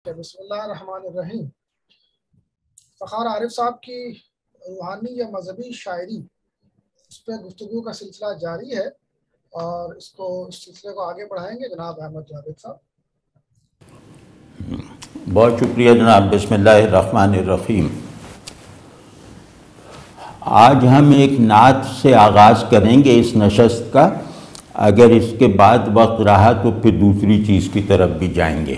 کہ بسم اللہ الرحمن الرحیم فخار عارف صاحب کی روحانی یا مذہبی شاعری، اس پہ گفتگو کا سلسلہ جاری ہے اور اس سلسلے کو آگے بڑھائیں گے جناب احمد جاوید صاحب۔ بہت شکریہ جناب۔ بسم اللہ الرحمن الرحیم۔ آج ہم ایک نعت سے آغاز کریں گے اس نشست کا، اگر اس کے بعد وقت رہا تو پھر دوسری چیز کی طرف بھی جائیں گے،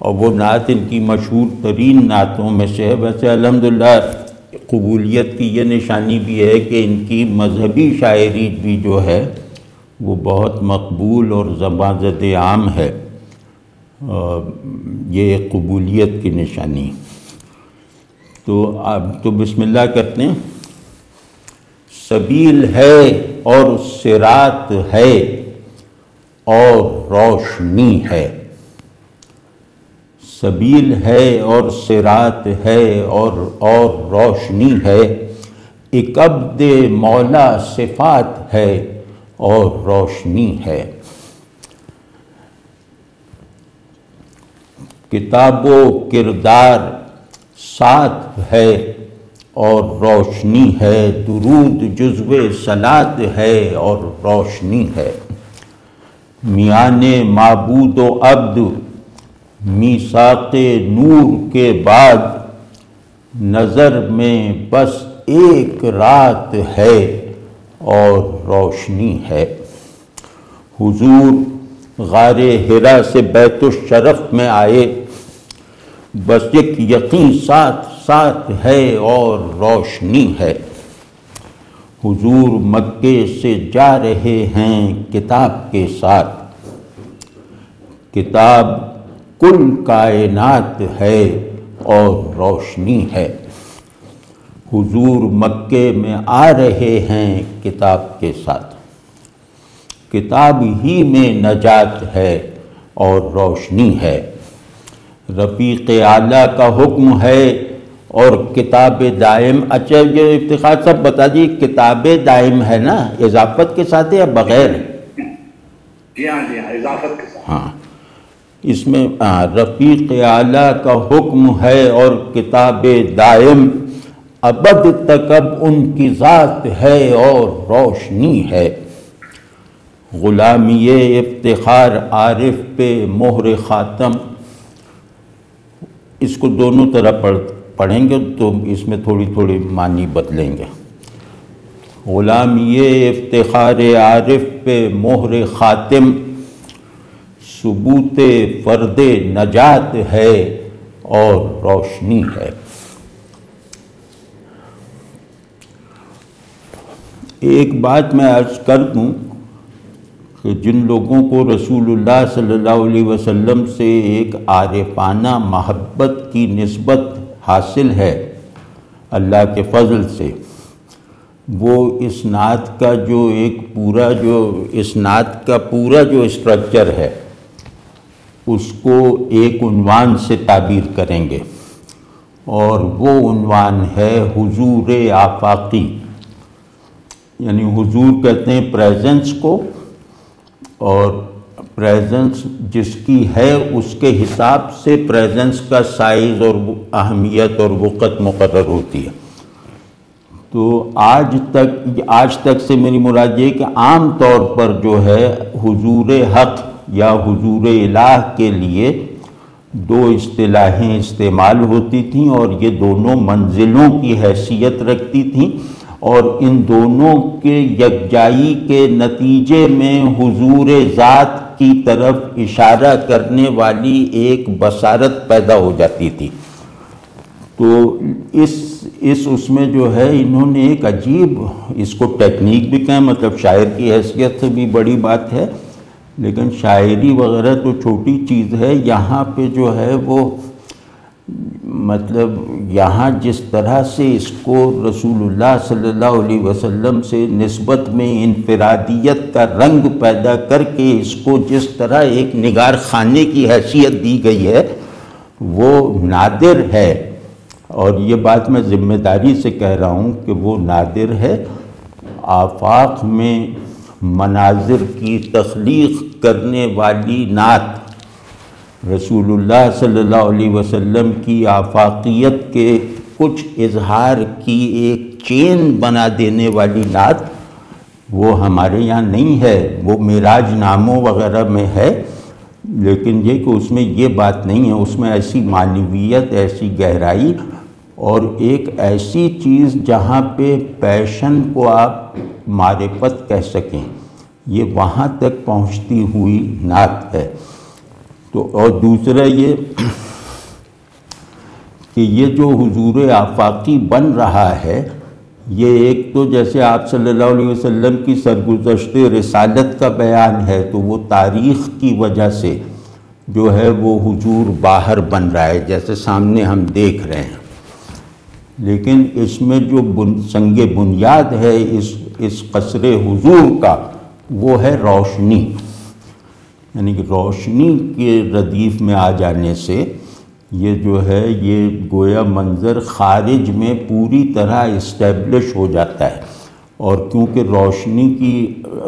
اور وہ نعت ان کی مشہور ترین نعتوں میں سے ہے۔ ویسے الحمدللہ قبولیت کی یہ نشانی بھی ہے کہ ان کی مذہبی شاعری بھی جو ہے وہ بہت مقبول اور زبان عام ہے، یہ قبولیت کی نشانی۔ تو اب تو بسم اللہ کرتے ہیں۔ سبیل ہے اور صراط ہے اور روشنی ہے، سبیل ہے اور صراط ہے اور روشنی ہے، ایک عبد مولا صفات ہے اور روشنی ہے، کتاب و کردار ساتھ ہے اور روشنی ہے، درود جزو صلاۃ ہے اور روشنی ہے، میان معبود و عبد میثاق نور کے بعد نظر میں بس ایک رات ہے اور روشنی ہے، حضور غار حرا سے بیت الشرف میں آئے، بس ایک یقین ساتھ ساتھ ہے اور روشنی ہے، حضور مکے سے جا رہے ہیں کتاب کے ساتھ، کتاب کل کائنات ہے اور روشنی ہے، حضور مکے میں آ رہے ہیں کتاب کے ساتھ، کتاب ہی میں نجات ہے اور روشنی ہے، رفیق اعلیٰ کا حکم ہے اور کتاب دائم۔ اچھا یہ افتخار صاحب بتا دیجیے، کتاب دائم ہے نا اضافت کے ساتھ یا بغیر؟ جی ہاں اضافت کے ساتھ۔ ہاں، اس میں رفیق اعلیٰ کا حکم ہے اور کتاب دائم، ابد تک اب ان کی ذات ہے اور روشنی ہے، غلامی افتخار عارف پہ مہر خاتم۔ اس کو دونوں طرح پڑھیں گے تو اس میں تھوڑی تھوڑی معنی بدلیں گے۔ غلامی افتخار عارف پہ مہر خاتم، ثبوت فرد نجات ہے اور روشنی ہے۔ ایک بات میں عرض کر دوں کہ جن لوگوں کو رسول اللہ صلی اللہ علیہ وسلم سے ایک عارفانہ محبت کی نسبت حاصل ہے اللہ کے فضل سے، وہ اس نعت کا اس نعت کا پورا جو اسٹرکچر ہے اس کو ایک عنوان سے تعبیر کریں گے، اور وہ عنوان ہے حضور آفاقی، یعنی حضور کہتے ہیں پریزنس کو، اور پریزنس جس کی ہے اس کے حساب سے پریزنس کا سائز اور اہمیت اور وقت مقرر ہوتی ہے۔ تو آج تک سے میری مراد یہ کہ عام طور پر جو ہے حضور حق یا حضور الہ کے لیے دو اصطلاحیں استعمال ہوتی تھیں، اور یہ دونوں منزلوں کی حیثیت رکھتی تھیں، اور ان دونوں کے یکجائی کے نتیجے میں حضور ذات کی طرف اشارہ کرنے والی ایک بصارت پیدا ہو جاتی تھی۔ تو اس میں جو ہے انہوں نے ایک عجیب، اس کو ٹیکنیک بھی کہیں، مطلب شاعر کی حیثیت سے بھی بڑی بات ہے، لیکن شاعری وغیرہ تو چھوٹی چیز ہے، یہاں پہ جو ہے وہ مطلب یہاں جس طرح سے اس کو رسول اللہ صلی اللہ علیہ وسلم سے نسبت میں انفرادیت کا رنگ پیدا کر کے اس کو جس طرح ایک نگار خانے کی حیثیت دی گئی ہے وہ نادر ہے، اور یہ بات میں ذمہ داری سے کہہ رہا ہوں کہ وہ نادر ہے۔ آفاق میں مناظر کی تخلیق کرنے والی نعت رسول اللہ صلی اللہ علیہ وسلم کی آفاقیت کے کچھ اظہار کی ایک چین بنا دینے والی نعت وہ ہمارے یہاں نہیں ہے، وہ معراج ناموں وغیرہ میں ہے، لیکن یہ کہ اس میں یہ بات نہیں ہے، اس میں ایسی معنویت، ایسی گہرائی اور ایک ایسی چیز جہاں پہ پیشن کو آپ معرفت کہہ سکیں، یہ وہاں تک پہنچتی ہوئی نعت ہے۔ تو اور دوسرا یہ کہ یہ جو حضور آفاقی بن رہا ہے، یہ ایک تو جیسے آپ صلی اللہ علیہ وسلم کی سرگزشت رسالت کا بیان ہے، تو وہ تاریخ کی وجہ سے جو ہے وہ حضور باہر بن رہا ہے، جیسے سامنے ہم دیکھ رہے ہیں، لیکن اس میں جو سنگ بنیاد ہے اس قصر حضور کا، وہ ہے روشنی، یعنی کہ روشنی کے ردیف میں آ جانے سے یہ جو ہے یہ گویا منظر خارج میں پوری طرح اسٹیبلش ہو جاتا ہے، اور کیونکہ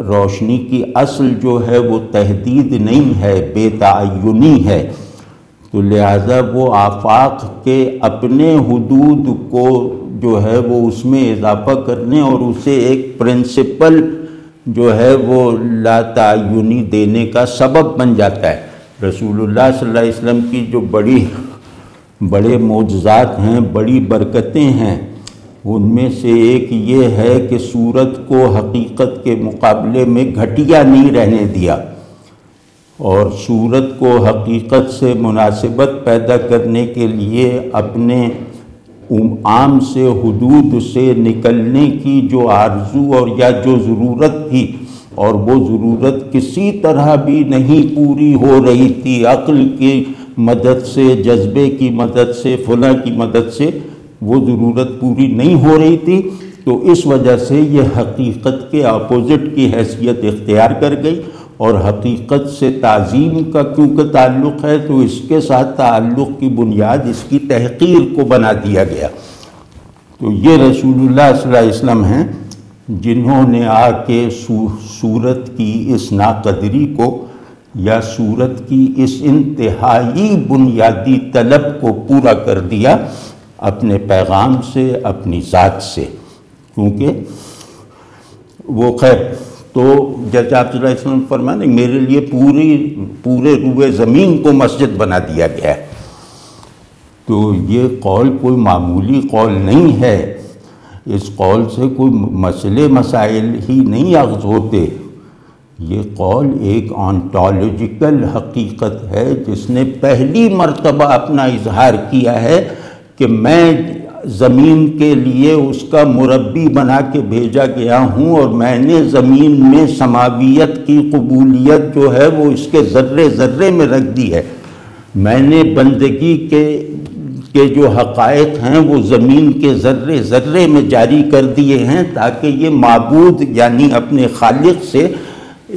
روشنی کی اصل جو ہے وہ تحدید نہیں ہے، بے تعینی ہے، تو لہذا وہ آفاق کے اپنے حدود کو جو ہے وہ اس میں اضافہ کرنے اور اسے ایک پرنسپل جو ہے وہ لا تعینی دینے کا سبب بن جاتا ہے۔ رسول اللہ صلی اللہ علیہ وسلم کی جو بڑے معجزات ہیں، بڑی برکتیں ہیں، ان میں سے ایک یہ ہے کہ صورت کو حقیقت کے مقابلے میں گھٹیا نہیں رہنے دیا، اور صورت کو حقیقت سے مناسبت پیدا کرنے کے لیے اپنے عام سے حدود سے نکلنے کی جو آرزو اور یا جو ضرورت تھی، اور وہ ضرورت کسی طرح بھی نہیں پوری ہو رہی تھی، عقل کی مدد سے، جذبے کی مدد سے، فلاں کی مدد سے وہ ضرورت پوری نہیں ہو رہی تھی، تو اس وجہ سے یہ حقیقت کے اپوزٹ کی حیثیت اختیار کر گئی، اور حقیقت سے تعظیم کا کیونکہ تعلق ہے تو اس کے ساتھ تعلق کی بنیاد اس کی تحقیر کو بنا دیا گیا۔ تو یہ رسول اللہ صلی اللہ علیہ وسلم ہیں جنہوں نے آ کے صورت کی اس ناقدری کو یا صورت کی اس انتہائی بنیادی طلب کو پورا کر دیا اپنے پیغام سے، اپنی ذات سے، کیونکہ وہ خیر تو جیسے آپ صلی اللہ علیہ وسلم فرمانے میرے لیے پورے روئے زمین کو مسجد بنا دیا گیا ہے، تو یہ قول کوئی معمولی قول نہیں ہے، اس قول سے کوئی مسائل ہی نہیں اخذ ہوتے، یہ قول ایک آنٹولوجیکل حقیقت ہے جس نے پہلی مرتبہ اپنا اظہار کیا ہے کہ میں زمین کے لیے اس کا مربی بنا کے بھیجا گیا ہوں، اور میں نے زمین میں سماویت کی قبولیت جو ہے وہ اس کے ذرے ذرے میں رکھ دی ہے، میں نے بندگی کے جو حقائق ہیں وہ زمین کے ذرے ذرے میں جاری کر دیے ہیں، تاکہ یہ معبود یعنی اپنے خالق سے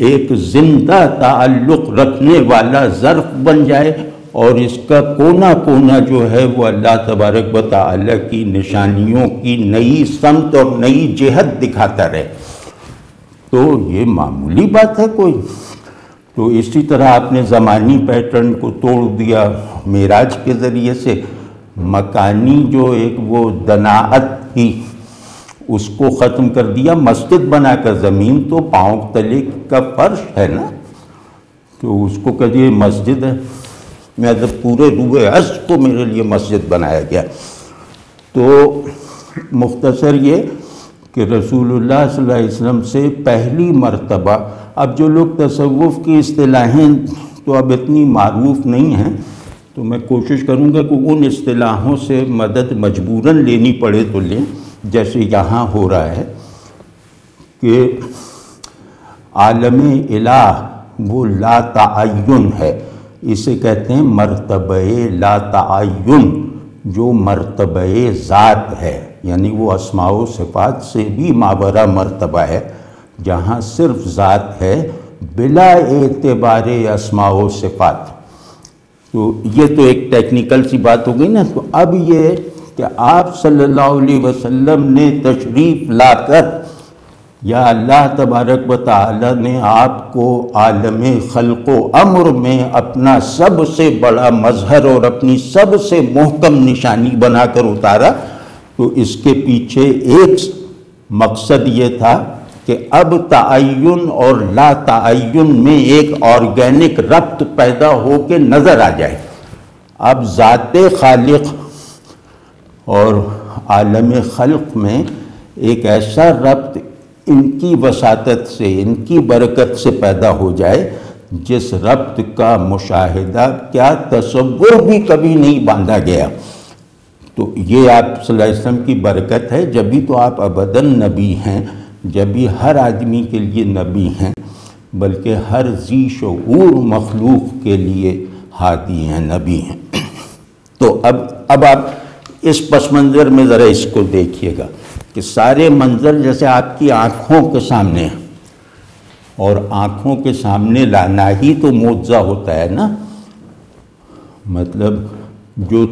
ایک زندہ تعلق رکھنے والا ظرف بن جائے، اور اس کا کونا کونا جو ہے وہ اللہ تبارک و تعالیٰ کی نشانیوں کی نئی سمت اور نئی جہت دکھاتا رہے۔ تو یہ معمولی بات ہے کوئی؟ تو اسی طرح آپ نے زمانی پیٹرن کو توڑ دیا معراج کے ذریعے سے، مکانی جو ایک وہ دناعت تھی اس کو ختم کر دیا، مسجد بنا کر، زمین تو پاؤں تلے کا فرش ہے نا، تو اس کو کہہ دیا مسجد ہے، میں جب پورے روئے عشق کو میرے لیے مسجد بنایا گیا۔ تو مختصر یہ کہ رسول اللہ صلی اللہ علیہ وسلم سے پہلی مرتبہ، اب جو لوگ تصوف کی اصطلاحیں تو اب اتنی معروف نہیں ہیں، تو میں کوشش کروں گا کہ ان اصطلاحوں سے مدد مجبوراً لینی پڑے تو لیں، جیسے یہاں ہو رہا ہے کہ عالم الہ وہ لا تعین ہے، اسے کہتے ہیں مرتبہ لا تعین، جو مرتبہ ذات ہے، یعنی وہ اسماء و صفات سے بھی مابرہ مرتبہ ہے، جہاں صرف ذات ہے بلا اعتبار اسماء و صفات۔ تو یہ تو ایک ٹیکنیکل سی بات ہو گئی نا۔ تو اب یہ کہ آپ صلی اللہ علیہ وسلم نے تشریف لا کر یا اللہ تبارک و تعالی نے آپ کو عالم خلق و امر میں اپنا سب سے بڑا مظہر اور اپنی سب سے محکم نشانی بنا کر اتارا، تو اس کے پیچھے ایک مقصد یہ تھا کہ اب تعین اور لا تعین میں ایک آرگینک ربط پیدا ہو کے نظر آ جائے۔ اب ذات خالق اور عالم خلق میں ایک ایسا ربط ان کی وساطت سے، ان کی برکت سے پیدا ہو جائے جس ربط کا مشاہدہ کیا تصور بھی کبھی نہیں باندھا گیا۔ تو یہ آپ صلی اللہ علیہ وسلم کی برکت ہے، جبھی تو آپ ابداً نبی ہیں، جبھی ہر آدمی کے لیے نبی ہیں، بلکہ ہر ذی شعور مخلوق کے لیے ہادی ہیں، نبی ہیں۔ تو اب آپ اس پس منظر میں ذرا اس کو دیکھیے گا کہ سارے منظر جیسے آپ کی آنکھوں کے سامنے ہیں، اور آنکھوں کے سامنے لانا ہی تو معجزہ ہوتا ہے نا، مطلب جو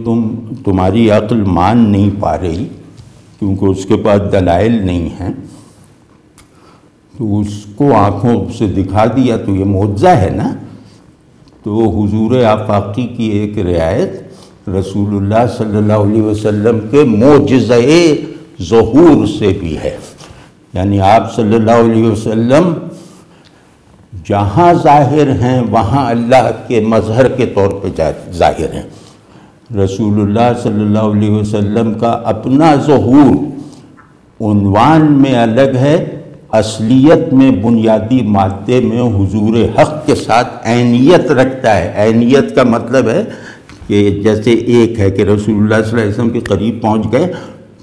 تمہاری عقل مان نہیں پا رہی کیونکہ اس کے پاس دلائل نہیں ہیں، تو اس کو آنکھوں سے دکھا دیا تو یہ معجزہ ہے نا۔ تو حضور آفاقی کی ایک روایت رسول اللہ صلی اللہ علیہ وسلم کے معجزۂ ظہور سے بھی ہے، یعنی آپ صلی اللہ علیہ وسلم جہاں ظاہر ہیں وہاں اللہ کے مظہر کے طور پہ ظاہر ہیں۔ رسول اللہ صلی اللہ علیہ وسلم کا اپنا ظہور عنوان میں الگ ہے، اصلیت میں بنیادی مادے میں حضور حق کے ساتھ عینیت رکھتا ہے۔ عینیت کا مطلب ہے کہ جیسے ایک ہے کہ رسول اللہ صلی اللہ علیہ وسلم کے قریب پہنچ گئے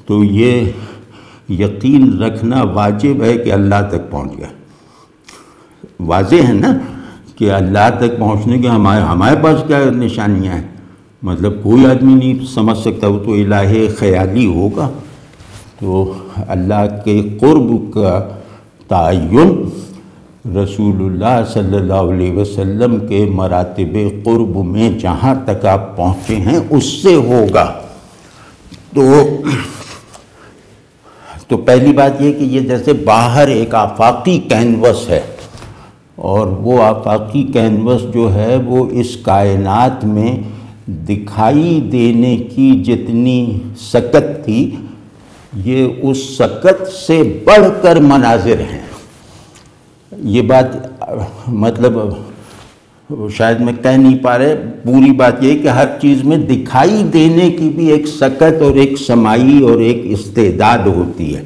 تو یہ یقین رکھنا واجب ہے کہ اللہ تک پہنچ گئے۔ واضح ہے نا کہ اللہ تک پہنچنے کے ہمارے پاس کیا نشانیاں ہیں، مطلب کوئی آدمی نہیں سمجھ سکتا، وہ تو الہ خیالی ہوگا۔ تو اللہ کے قرب کا تعین رسول اللہ صلی اللہ علیہ وسلم کے مراتب قرب میں جہاں تک آپ پہنچے ہیں اس سے ہوگا۔ تو پہلی بات یہ کہ یہ جیسے باہر ایک آفاقی کینوس ہے، اور وہ آفاقی کینوس جو ہے وہ اس کائنات میں دکھائی دینے کی جتنی سکت تھی، یہ اس سکت سے بڑھ کر مناظر ہیں۔ یہ بات مطلب شاید میں کہہ نہیں پا رہے، پوری بات یہ کہ ہر چیز میں دکھائی دینے کی بھی ایک سکت اور ایک سمائی اور ایک استعداد ہوتی ہے۔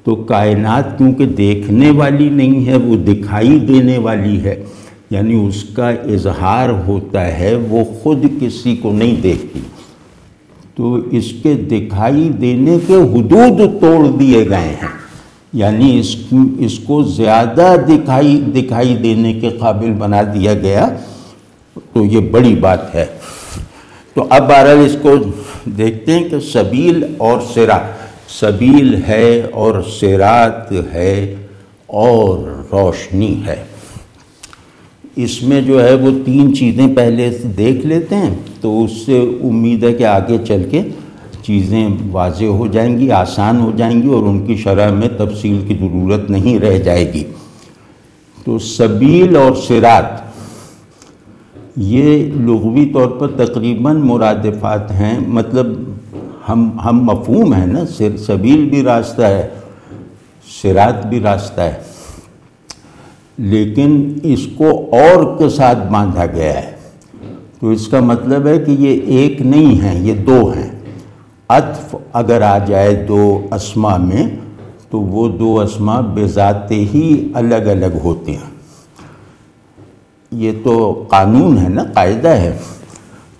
تو کائنات کیونکہ دیکھنے والی نہیں ہے، وہ دکھائی دینے والی ہے، یعنی اس کا اظہار ہوتا ہے، وہ خود کسی کو نہیں دیکھتی۔ تو اس کے دکھائی دینے کے حدود توڑ دیے گئے ہیں، یعنی اس کو زیادہ دکھائی دینے کے قابل بنا دیا گیا، تو یہ بڑی بات ہے۔ تو اب بہرحال اس کو دیکھتے ہیں کہ سبیل اور صراط، سبیل ہے اور صراط ہے اور روشنی ہے۔ اس میں جو ہے وہ تین چیزیں پہلے دیکھ لیتے ہیں، تو اس سے امید ہے کہ آگے چل کے چیزیں واضح ہو جائیں گی، آسان ہو جائیں گی، اور ان کی شرح میں تفصیل کی ضرورت نہیں رہ جائے گی۔ تو سبیل اور صراط یہ لغوی طور پر تقریباً مرادفات ہیں، مطلب ہم مفہوم ہیں نا، سبیل بھی راستہ ہے، صراط بھی راستہ ہے، لیکن اس کو اور کے ساتھ باندھا گیا ہے۔ تو اس کا مطلب ہے کہ یہ ایک نہیں ہے، یہ دو ہیں۔ عطف اگر آ جائے دو اسما میں تو وہ دو اسما بذات ہی الگ الگ ہوتے ہیں، یہ تو قانون ہے نا، قاعدہ ہے۔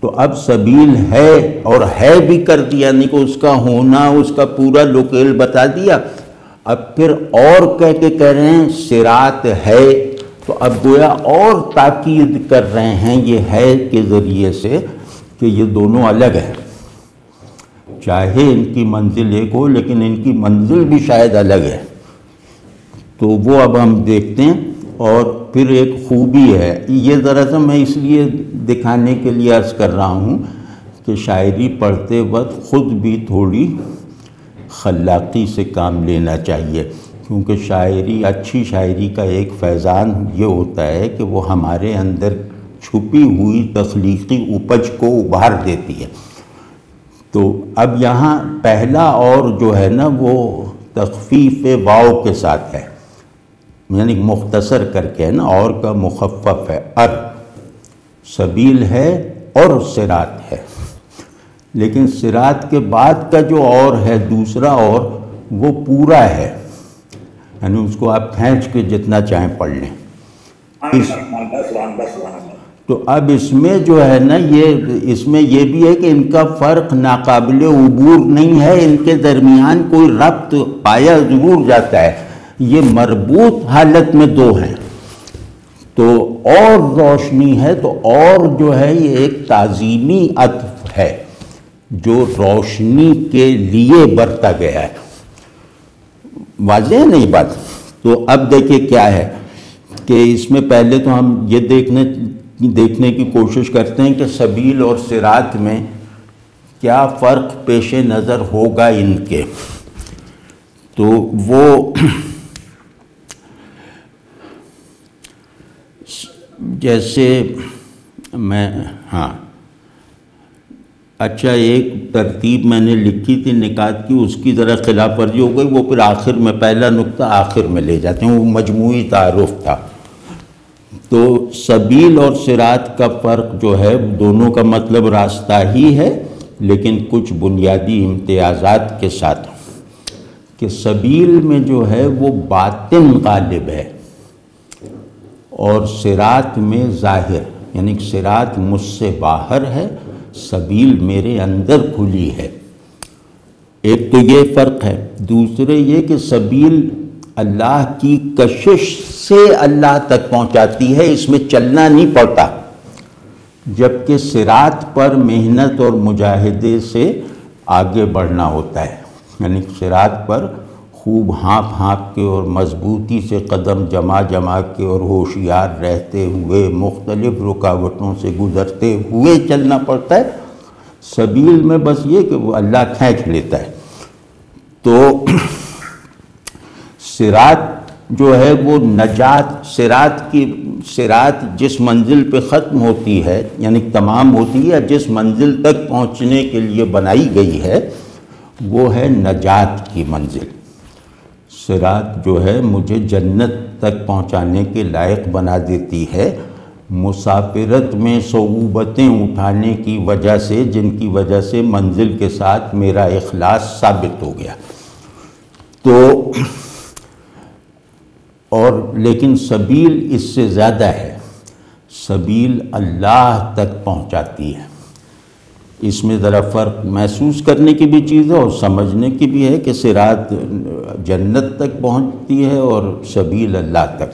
تو اب سبیل ہے اور ہے بھی کر دیا، یعنی کہ اس کا ہونا، اس کا پورا لوکیل بتا دیا۔ اب پھر اور کہہ رہے ہیں صراط ہے، تو اب گویا اور تاکید کر رہے ہیں یہ ہے کے ذریعے سے کہ یہ دونوں الگ ہیں، چاہے ان کی منزل ایک ہو لیکن ان کی منزل بھی شاید الگ ہے۔ تو وہ اب ہم دیکھتے ہیں۔ اور پھر ایک خوبی ہے، یہ ذرا سا میں اس لیے دکھانے کے لیے عرض کر رہا ہوں کہ شاعری پڑھتے وقت خود بھی تھوڑی خلاقی سے کام لینا چاہیے، کیونکہ شاعری، اچھی شاعری کا ایک فیضان یہ ہوتا ہے کہ وہ ہمارے اندر چھپی ہوئی تخلیقی اپج کو ابھار دیتی ہے۔ تو اب یہاں پہلا اور جو ہے نا وہ تخفیف واو کے ساتھ ہے، یعنی مختصر کر کے ہے نا، اور کا مخفف ہے، سبیل ہے اور صراط ہے۔ لیکن صراط کے بعد کا جو اور ہے دوسرا اور، وہ پورا ہے، یعنی اس کو آپ کھینچ کے جتنا چاہیں پڑھ لیں۔ تو اب اس میں جو ہے نا اس میں یہ بھی ہے کہ ان کا فرق ناقابل عبور نہیں ہے، ان کے درمیان کوئی ربط پایا ضرور جاتا ہے، یہ مربوط حالت میں دو ہیں۔ تو اور روشنی ہے، تو اور جو ہے یہ ایک تعظیمی عطف ہے جو روشنی کے لیے برتا گیا ہے۔ واضح ہے نہیں بات؟ تو اب دیکھیں کیا ہے کہ اس میں پہلے تو ہم یہ دیکھنے کی کوشش کرتے ہیں کہ سبیل اور صراط میں کیا فرق پیش نظر ہوگا ان کے۔ تو وہ جیسے اچھا ایک ترتیب میں نے لکھی تھی نکات کی، اس کی ذرا خلاف ورزی ہو گئی، وہ پھر آخر میں پہلا نقطہ آخر میں لے جاتے ہیں، وہ مجموعی تعارف تھا۔ تو سبیل اور صراط کا فرق جو ہے دونوں کا مطلب راستہ ہی ہے، لیکن کچھ بنیادی امتیازات کے ساتھ، کہ سبیل میں جو ہے وہ باطن غالب ہے اور صراط میں ظاہر، یعنی صراط مجھ سے باہر ہے، سبیل میرے اندر کھلی ہے۔ ایک تو یہ فرق ہے۔ دوسرے یہ کہ سبیل اللہ کی کشش سے اللہ تک پہنچاتی ہے، اس میں چلنا نہیں پڑتا، جبکہ صراط پر محنت اور مجاہدے سے آگے بڑھنا ہوتا ہے، یعنی صراط پر خوب ہانپ کے اور مضبوطی سے قدم جما کے اور ہوشیار رہتے ہوئے مختلف رکاوٹوں سے گزرتے ہوئے چلنا پڑتا ہے۔ سبیل میں بس یہ کہ وہ اللہ کھینچ لیتا ہے۔ تو صراط جو ہے وہ نجات، صراط جس منزل پہ ختم ہوتی ہے، یعنی تمام ہوتی ہے، جس منزل تک پہنچنے کے لیے بنائی گئی ہے، وہ ہے نجات کی منزل۔ صراط جو ہے مجھے جنت تک پہنچانے کے لائق بنا دیتی ہے، مسافرت میں صعوبتیں اٹھانے کی وجہ سے، جن کی وجہ سے منزل کے ساتھ میرا اخلاص ثابت ہو گیا۔ تو اور لیکن سبیل اس سے زیادہ ہے، سبیل اللہ تک پہنچاتی ہے۔ اس میں ذرا فرق محسوس کرنے کی بھی چیز ہے اور سمجھنے کی بھی ہے کہ صراط جنت تک پہنچتی ہے اور سبیل اللہ تک۔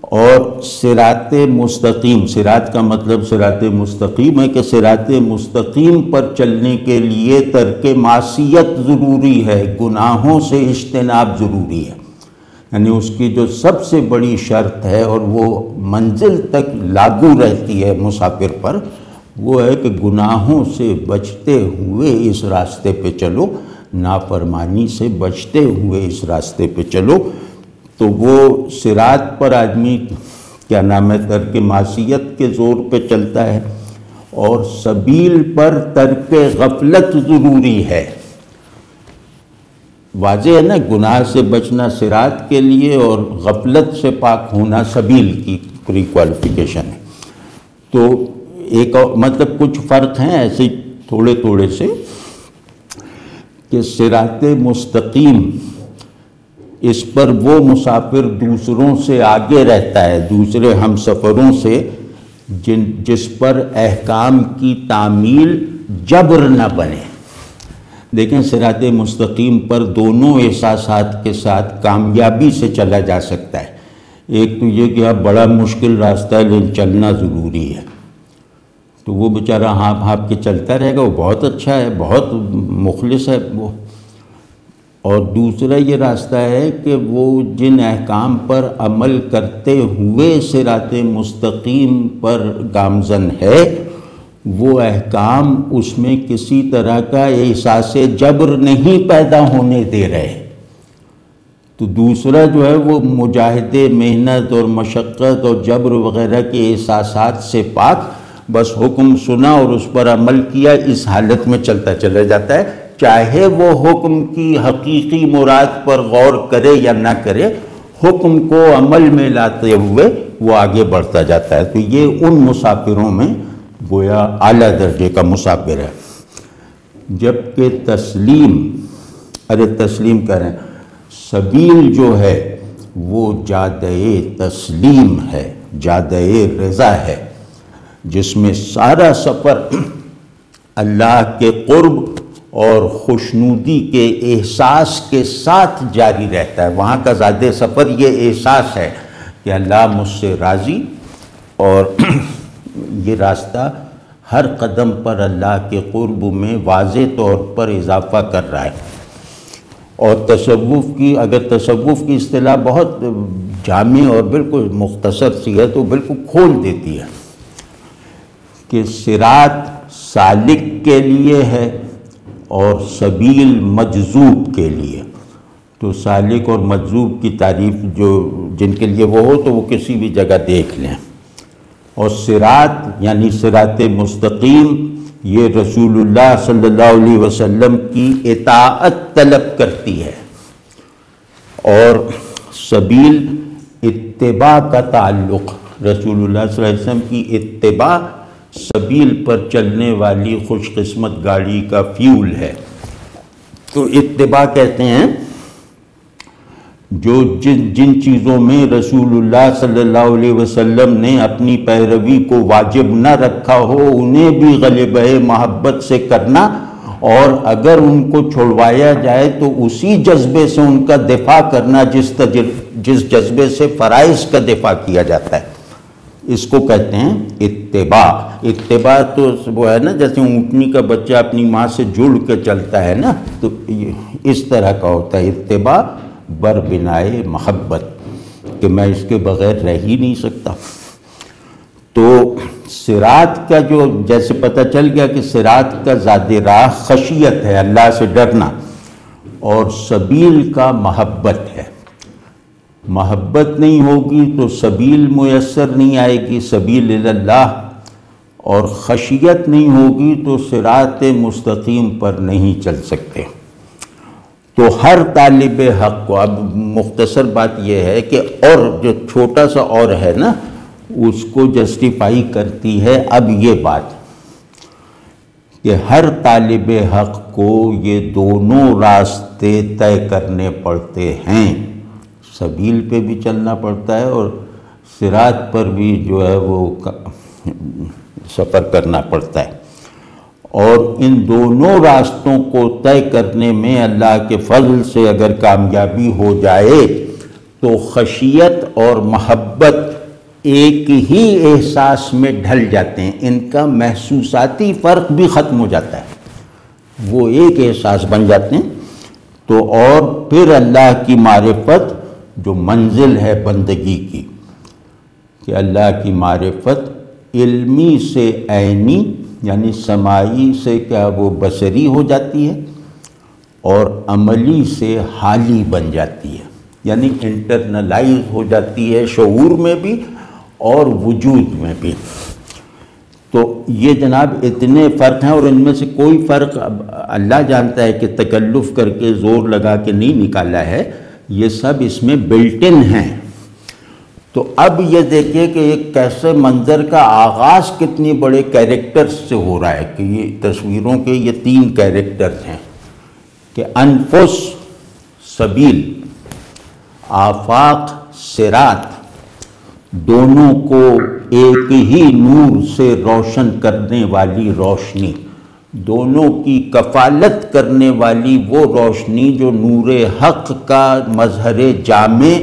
اور صراط مستقیم، صراط کا مطلب صراط مستقیم ہے کہ صراط مستقیم پر چلنے کے لیے ترک معصیت ضروری ہے، گناہوں سے اجتناب ضروری ہے، یعنی اس کی جو سب سے بڑی شرط ہے اور وہ منزل تک لاگو رہتی ہے مسافر پر، وہ ہے کہ گناہوں سے بچتے ہوئے اس راستے پہ چلو، نافرمانی سے بچتے ہوئے اس راستے پہ چلو۔ تو وہ صراط پر آدمی کیا نام ہے ترک معصیت کے زور پہ چلتا ہے، اور سبیل پر ترک غفلت ضروری ہے۔ واضح ہے نا، گناہ سے بچنا صراط کے لیے اور غفلت سے پاک ہونا سبیل کی پوری کوالیفیکیشن ہے۔ تو ایک مطلب کچھ فرق ہیں ایسے تھوڑے تھوڑے سے، کہ صراط مستقیم اس پر وہ مسافر دوسروں سے آگے رہتا ہے، دوسرے ہم سفروں سے، جس پر احکام کی تعمیل جبر نہ بنے۔ دیکھیں صراط مستقیم پر دونوں احساسات کے ساتھ کامیابی سے چلا جا سکتا ہے۔ ایک تو یہ کہ اب بڑا مشکل راستہ ہے لیکن چلنا ضروری ہے، تو وہ بیچارہ ہانپ کے چلتا رہے گا، وہ بہت اچھا ہے، بہت مخلص ہے وہ۔ اور دوسرا یہ راستہ ہے کہ وہ جن احکام پر عمل کرتے ہوئے صراط مستقیم پر گامزن ہے، وہ احکام اس میں کسی طرح کا احساس جبر نہیں پیدا ہونے دے رہے، تو دوسرا جو ہے وہ مجاہدے، محنت اور مشقت اور جبر وغیرہ کے احساسات سے پاک، بس حکم سنا اور اس پر عمل کیا، اس حالت میں چلتا چلا جاتا ہے، چاہے وہ حکم کی حقیقی مراد پر غور کرے یا نہ کرے، حکم کو عمل میں لاتے ہوئے وہ آگے بڑھتا جاتا ہے۔ تو یہ ان مسافروں میں گویا اعلیٰ درجے کا مسافر ہے۔ جبکہ تسلیم کریں، سبیل جو ہے وہ جادہ تسلیم ہے، جادہ رضا ہے، جس میں سارا سفر اللہ کے قرب اور خوشنودی کے احساس کے ساتھ جاری رہتا ہے۔ وہاں کا زیادہ سفر یہ احساس ہے کہ اللہ مجھ سے راضی، اور یہ راستہ ہر قدم پر اللہ کے قرب میں واضح طور پر اضافہ کر رہا ہے۔ اور اگر تصوف کی اصطلاح بہت جامع اور بالکل مختصر سی ہے تو بالکل کھول دیتی ہے کہ صراط سالک کے لیے ہے اور سبیل مجذوب کے لیے۔ تو سالک اور مجذوب کی تعریف جن کے لیے وہ ہو تو وہ کسی بھی جگہ دیکھ لیں۔ اور صراط یعنی صراط مستقیم، یہ رسول اللہ صلی اللہ علیہ وسلم کی اطاعت طلب کرتی ہے، اور سبیل اتباع کا تعلق، رسول اللہ صلی اللہ علیہ وسلم کی اتباع سبیل پر چلنے والی خوش قسمت گاڑی کا فیول ہے۔ تو اتباع کہتے ہیں جو جن چیزوں میں رسول اللہ صلی اللہ علیہ وسلم نے اپنی پیروی کو واجب نہ رکھا ہو انہیں بھی غلبہ محبت سے کرنا، اور اگر ان کو چھڑوایا جائے تو اسی جذبے سے ان کا دفاع کرنا جس جذبے سے فرائض کا دفاع کیا جاتا ہے، اس کو کہتے ہیں اتباع۔ اتباع تو وہ ہے نا جیسے اونٹنی کا بچہ اپنی ماں سے جڑ کے چلتا ہے نا، تو اس طرح کا ہوتا ہے اتباع بر بنائے محبت، کہ میں اس کے بغیر رہ ہی نہیں سکتا۔ تو صراط کا جو جیسے پتہ چل گیا کہ صراط کا زاد راہ خشیت ہے، اللہ سے ڈرنا، اور سبیل کا محبت ہے۔ محبت نہیں ہوگی تو سبیل میسر نہیں آئے گی، سبیل اللہ، اور خشیت نہیں ہوگی تو صراط مستقیم پر نہیں چل سکتے۔ تو ہر طالب حق کو، اب مختصر بات یہ ہے کہ اور جو چھوٹا سا اور ہے نا اس کو جسٹیفائی کرتی ہے اب یہ بات کہ ہر طالب حق کو یہ دونوں راستے طے کرنے پڑتے ہیں، سبیل پہ بھی چلنا پڑتا ہے اور صراط پر بھی جو ہے وہ سفر کرنا پڑتا ہے۔ اور ان دونوں راستوں کو طے کرنے میں اللہ کے فضل سے اگر کامیابی ہو جائے تو خشیت اور محبت ایک ہی احساس میں ڈھل جاتے ہیں، ان کا محسوساتی فرق بھی ختم ہو جاتا ہے، وہ ایک احساس بن جاتے ہیں۔ تو اور پھر اللہ کی معرفت جو منزل ہے بندگی کی، کہ اللہ کی معرفت علمی سے عینی یعنی سماعی سے کیا وہ بصری ہو جاتی ہے، اور عملی سے حالی بن جاتی ہے، یعنی انٹرنلائز ہو جاتی ہے شعور میں بھی اور وجود میں بھی۔ تو یہ جناب اتنے فرق ہیں، اور ان میں سے کوئی فرق اللہ جانتا ہے کہ تکلف کر کے زور لگا کے نہیں نکالا ہے، یہ سب اس میں بلٹ ان ہیں۔ تو اب یہ دیکھیں کہ ایک کیسے منظر کا آغاز کتنی بڑے کیریکٹر سے ہو رہا ہے، کہ یہ تصویروں کے یہ 3 کیریکٹرز ہیں کہ انفس سبیل، آفاق صراط، دونوں کو ایک ہی نور سے روشن کرنے والی روشنی، دونوں کی کفالت کرنے والی وہ روشنی جو نور حق کا مظہر جامع،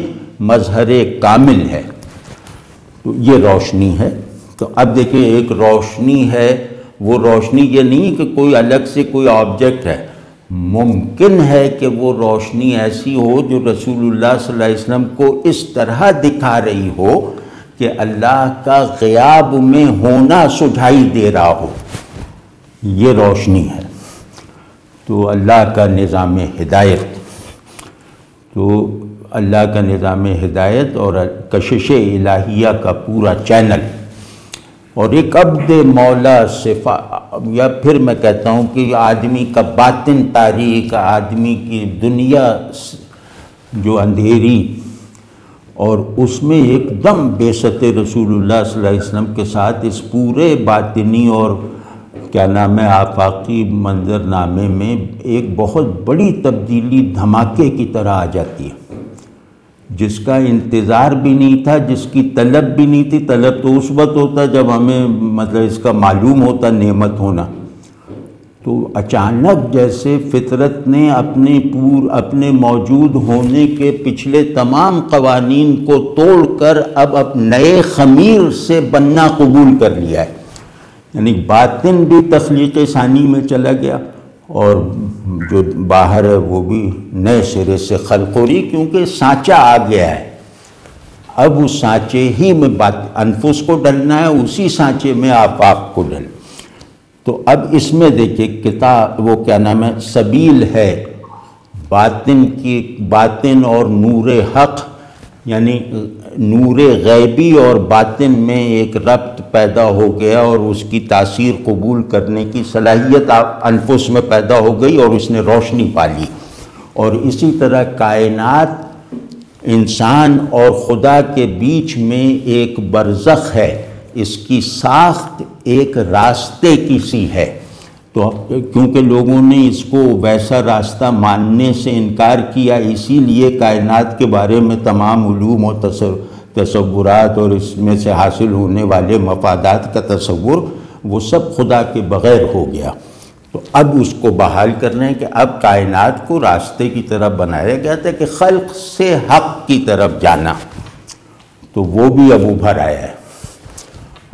مظہر کامل ہے، تو یہ روشنی ہے۔ تو اب دیکھیں ایک روشنی ہے، وہ روشنی یہ نہیں کہ کوئی الگ سے کوئی آبجیکٹ ہے، ممکن ہے کہ وہ روشنی ایسی ہو جو رسول اللہ صلی اللہ علیہ وسلم کو اس طرح دکھا رہی ہو کہ اللہ کا غیاب میں ہونا سجھائی دے رہا ہو، یہ روشنی ہے۔ تو اللہ کا نظام ہدایت، تو اللہ کا نظام ہدایت اور کشش الہیہ کا پورا چینل، اور ایک عبد مولا یا پھر میں کہتا ہوں کہ آدمی کا باطن تاریک، آدمی کی دنیا جو اندھیری، اور اس میں ایک دم بعثت رسول اللہ صلی اللہ علیہ وسلم کے ساتھ اس پورے باطنی اور کیا نام ہے آفاقی منظر نامے میں ایک بہت بڑی تبدیلی دھماکے کی طرح آ جاتی ہے، جس کا انتظار بھی نہیں تھا، جس کی طلب بھی نہیں تھی۔ طلب تو اس وقت ہوتا جب ہمیں مطلب اس کا معلوم ہوتا نعمت ہونا، تو اچانک جیسے فطرت نے اپنے موجود ہونے کے پچھلے تمام قوانین کو توڑ کر اب نئے خمیر سے بننا قبول کر لیا ہے، یعنی باطن بھی تخلیق ثانی میں چلا گیا اور جو باہر ہے وہ بھی نئے سرے سے خلق ہو رہی، کیونکہ سانچہ آ گیا ہے۔ اب اس سانچے ہی میں انفس کو ڈلنا ہے، اسی سانچے میں آفاق کو ڈلنا۔ تو اب اس میں دیکھیں کتاب وہ کیا نام ہے سبیل ہے باطن اور نور حق، یعنی نور غیبی اور باطن میں ایک ربط پیدا ہو گیا اور اس کی تاثیر قبول کرنے کی صلاحیت انفس میں پیدا ہو گئی اور اس نے روشنی پالی۔ اور اسی طرح کائنات انسان اور خدا کے بیچ میں ایک برزخ ہے، اس کی ساخت ایک راستے کی سی ہے، تو کیونکہ لوگوں نے اس کو ویسا راستہ ماننے سے انکار کیا، اسی لیے کائنات کے بارے میں تمام علوم اور تصورات اور اس میں سے حاصل ہونے والے مفادات کا تصور وہ سب خدا کے بغیر ہو گیا۔ تو اب اس کو بحال کرنے کہ اب کائنات کو راستے کی طرف بنایا گیا تھا کہ خلق سے حق کی طرف جانا، تو وہ بھی اب ابھر آیا ہے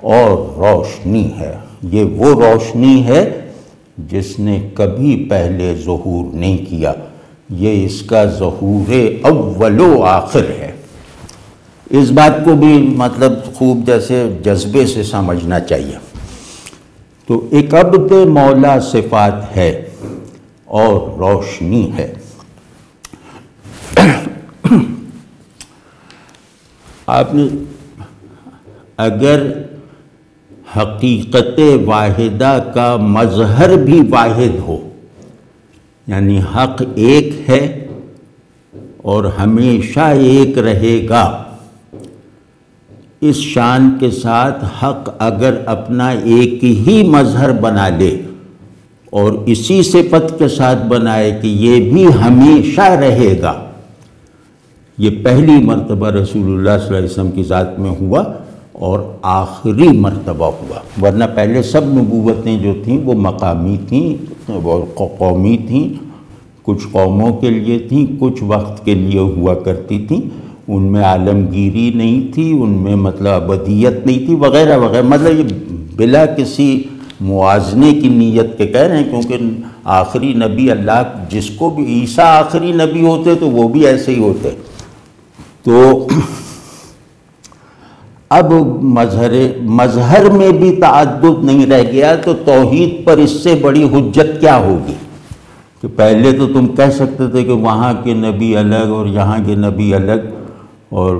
اور روشنی ہے۔ یہ وہ روشنی ہے جس نے کبھی پہلے ظہور نہیں کیا، یہ اس کا ظہور اول و آخر ہے۔ اس بات کو بھی مطلب خوب جیسے جذبے سے سمجھنا چاہیے۔ تو ایک عبد مولا صفات ہے اور روشنی ہے۔ آپ نے اگر حقیقت واحدہ کا مظہر بھی واحد ہو، یعنی حق ایک ہے اور ہمیشہ ایک رہے گا، اس شان کے ساتھ حق اگر اپنا ایک ہی مظہر بنا لے اور اسی صفت کے ساتھ بنائے کہ یہ بھی ہمیشہ رہے گا، یہ پہلی مرتبہ رسول اللہ صلی اللہ علیہ وسلم کی ذات میں ہوا اور آخری مرتبہ ہوا، ورنہ پہلے سب نبوتیں جو تھیں وہ مقامی تھیں اور قومی تھیں، کچھ قوموں کے لیے تھیں، کچھ وقت کے لیے ہوا کرتی تھیں، ان میں عالمگیری نہیں تھی، ان میں مطلب ابدیت نہیں تھی وغیرہ وغیرہ، مطلب یہ بلا کسی موازنے کی نیت کے کہہ رہے ہیں، کیونکہ آخری نبی اللہ جس کو بھی عیسیٰ آخری نبی ہوتے تو وہ بھی ایسے ہی ہوتے۔ تو اب مظہر میں بھی تعدد نہیں رہ گیا، تو توحید پر اس سے بڑی حجت کیا ہوگی کہ پہلے تو تم کہہ سکتے تھے کہ وہاں کے نبی الگ اور یہاں کے نبی الگ، اور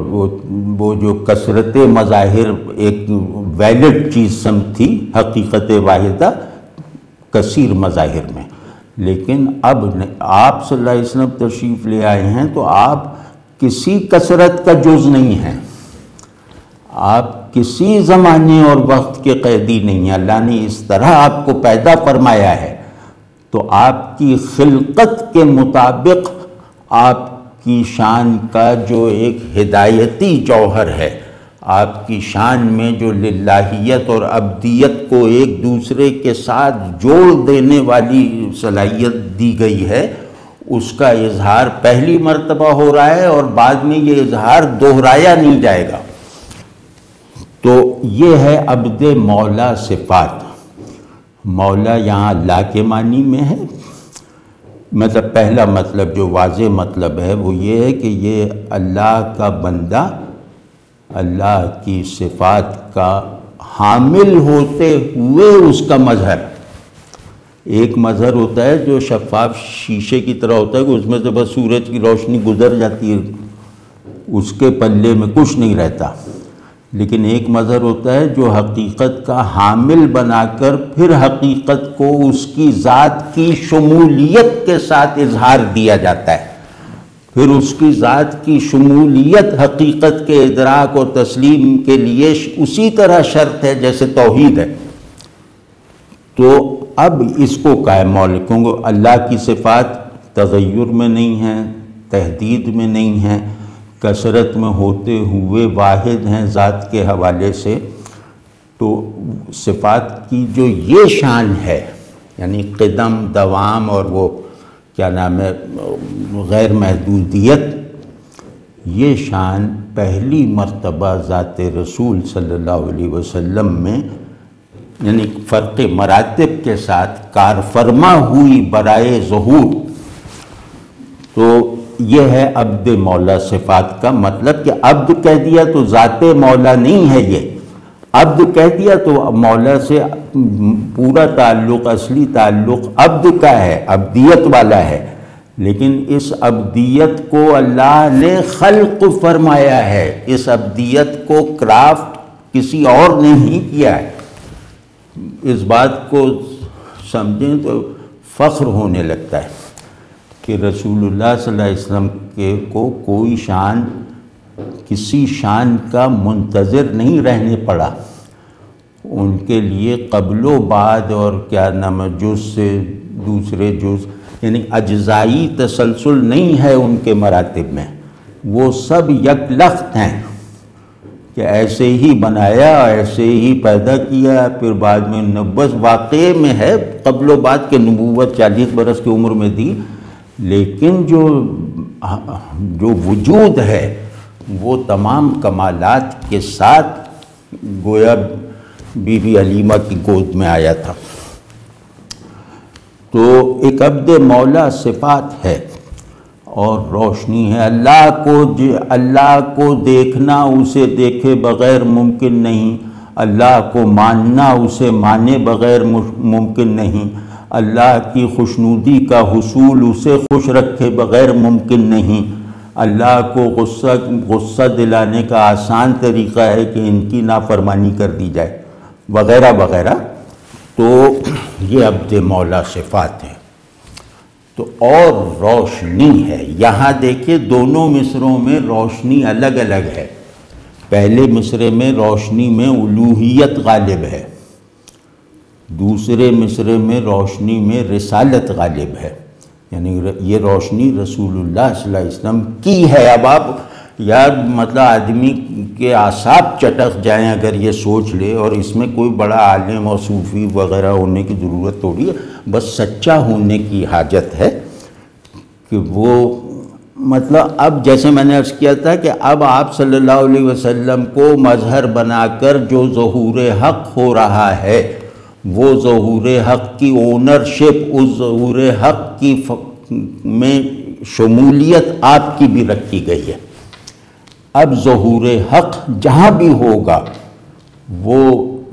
وہ جو کثرت مظاہر ایک ویلڈ چیز تھی حقیقت واحدہ کثیر مظاہر میں، لیکن اب آپ صلی اللہ علیہ وسلم تشریف لے آئے ہیں تو آپ کسی کثرت کا جز نہیں ہیں، آپ کسی زمانے اور وقت کے قیدی نہیں ہیں، اللہ نے اس طرح آپ کو پیدا فرمایا ہے، تو آپ کی خلقت کے مطابق آپ کی شان کا جو ایک ہدایتی جوہر ہے، آپ کی شان میں جو للہیت اور عبدیت کو ایک دوسرے کے ساتھ جوڑ دینے والی صلاحیت دی گئی ہے، اس کا اظہار پہلی مرتبہ ہو رہا ہے اور بعد میں یہ اظہار دہرایا نہیں جائے گا۔ تو یہ ہے عبد مولا صفات۔ مولا یہاں اللہ کے معنی میں ہے، مطلب پہلا مطلب جو واضح مطلب ہے وہ یہ ہے کہ یہ اللہ کا بندہ، اللہ کی صفات کا حامل ہوتے ہوئے اس کا مظہر۔ ایک مظہر ہوتا ہے جو شفاف شیشے کی طرح ہوتا ہے کہ اس میں سے بس سورج کی روشنی گزر جاتی ہے اس کے پلے میں کچھ نہیں رہتا، لیکن ایک مظہر ہوتا ہے جو حقیقت کا حامل بنا کر پھر حقیقت کو اس کی ذات کی شمولیت کے ساتھ اظہار دیا جاتا ہے، پھر اس کی ذات کی شمولیت حقیقت کے ادراک اور تسلیم کے لیے اسی طرح شرط ہے جیسے توحید ہے۔ تو اب اس کو قائم مولکوں کو اللہ کی صفات تغیر میں نہیں ہیں، تحدید میں نہیں ہیں، کثرت میں ہوتے ہوئے واحد ہیں ذات کے حوالے سے۔ تو صفات کی جو یہ شان ہے، یعنی قدم، دوام اور وہ کیا نام ہے غیر محدودیت، یہ شان پہلی مرتبہ ذات رسول صلی اللہ علیہ وسلم میں یعنی فرق مراتب کے ساتھ کار فرما ہوئی برائے ظہور۔ تو یہ ہے عبد مولا صفات کا مطلب کہ عبد کہہ دیا تو ذات مولا نہیں ہے، یہ عبد کہہ دیا تو مولا سے پورا تعلق، اصلی تعلق عبد کا ہے، عبدیت والا ہے، لیکن اس عبدیت کو اللہ نے خلق فرمایا ہے، اس عبدیت کو کرافٹ کسی اور نے نہیں کیا ہے۔ اس بات کو سمجھیں تو فخر ہونے لگتا ہے کہ رسول اللہ صلی اللہ علیہ وسلم کو کوئی شان کسی شان کا منتظر نہیں رہنے پڑا، ان کے لیے قبل و بعد اور کیا نام جز سے دوسرے جز یعنی اجزائی تسلسل نہیں ہے ان کے مراتب میں، وہ سب یک لخت ہیں کہ ایسے ہی بنایا، ایسے ہی پیدا کیا، پھر بعد میں نبوت واقعے میں ہے قبل و بعد کے نبوت 40 برس کی عمر میں دی، لیکن جو وجود ہے وہ تمام کمالات کے ساتھ گویا بی بی حلیمہ کی گود میں آیا تھا۔ تو ایک عبد مولا صفات ہے اور روشنی ہے۔ اللہ کو دیکھنا اسے دیکھے بغیر ممکن نہیں، اللہ کو ماننا اسے مانے بغیر ممکن نہیں، اللہ کی خوشنودی کا حصول اسے خوش رکھے بغیر ممکن نہیں، اللہ کو غصہ دلانے کا آسان طریقہ ہے کہ ان کی نافرمانی کر دی جائے وغیرہ وغیرہ۔ تو یہ عبد مولا صفات ہے۔ تو اور روشنی ہے، یہاں دیکھیں دونوں مصروں میں روشنی الگ الگ ہے۔ پہلے مصرے میں روشنی میں الوہیت غالب ہے، دوسرے مصرے میں روشنی میں رسالت غالب ہے، یعنی یہ روشنی رسول اللہ صلی اللہ علیہ وسلم کی ہے۔ اب آپ یار مطلب آدمی کے اعصاب چٹک جائیں اگر یہ سوچ لے، اور اس میں کوئی بڑا عالم اور صوفی وغیرہ ہونے کی ضرورت تھوڑی ہے، بس سچا ہونے کی حاجت ہے کہ وہ مطلب اب جیسے میں نے عرض کیا تھا کہ اب آپ صلی اللہ علیہ وسلم کو مظہر بنا کر جو ظہور حق ہو رہا ہے، وہ ظہور حق کی اونرشپ، اس ظہور حق کی میں شمولیت آپ کی بھی رکھی گئی ہے۔ اب ظہور حق جہاں بھی ہوگا وہ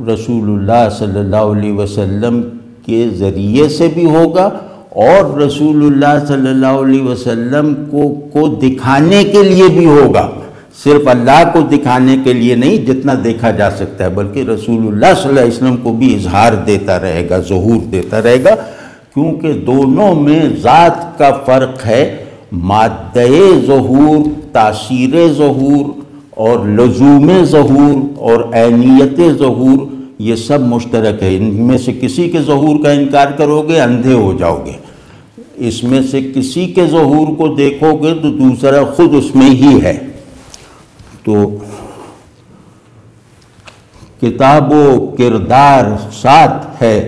رسول اللہ صلی اللہ علیہ وسلم کے ذریعے سے بھی ہوگا، اور رسول اللہ صلی اللہ علیہ وسلم کو دکھانے کے لیے بھی ہوگا، صرف اللہ کو دکھانے کے لیے نہیں جتنا دیکھا جا سکتا ہے، بلکہ رسول اللہ صلی اللہ علیہ وسلم کو بھی اظہار دیتا رہے گا، ظہور دیتا رہے گا، کیونکہ دونوں میں ذات کا فرق ہے۔ مادہ ظہور، تاثیر ظہور اور لزوم ظہور اور عینیت ظہور یہ سب مشترک ہے۔ ان میں سے کسی کے ظہور کا انکار کرو گے اندھے ہو جاؤ گے، اس میں سے کسی کے ظہور کو دیکھو گے تو دوسرا خود اس میں ہی ہے۔ تو کتاب و کردار ساتھ ہے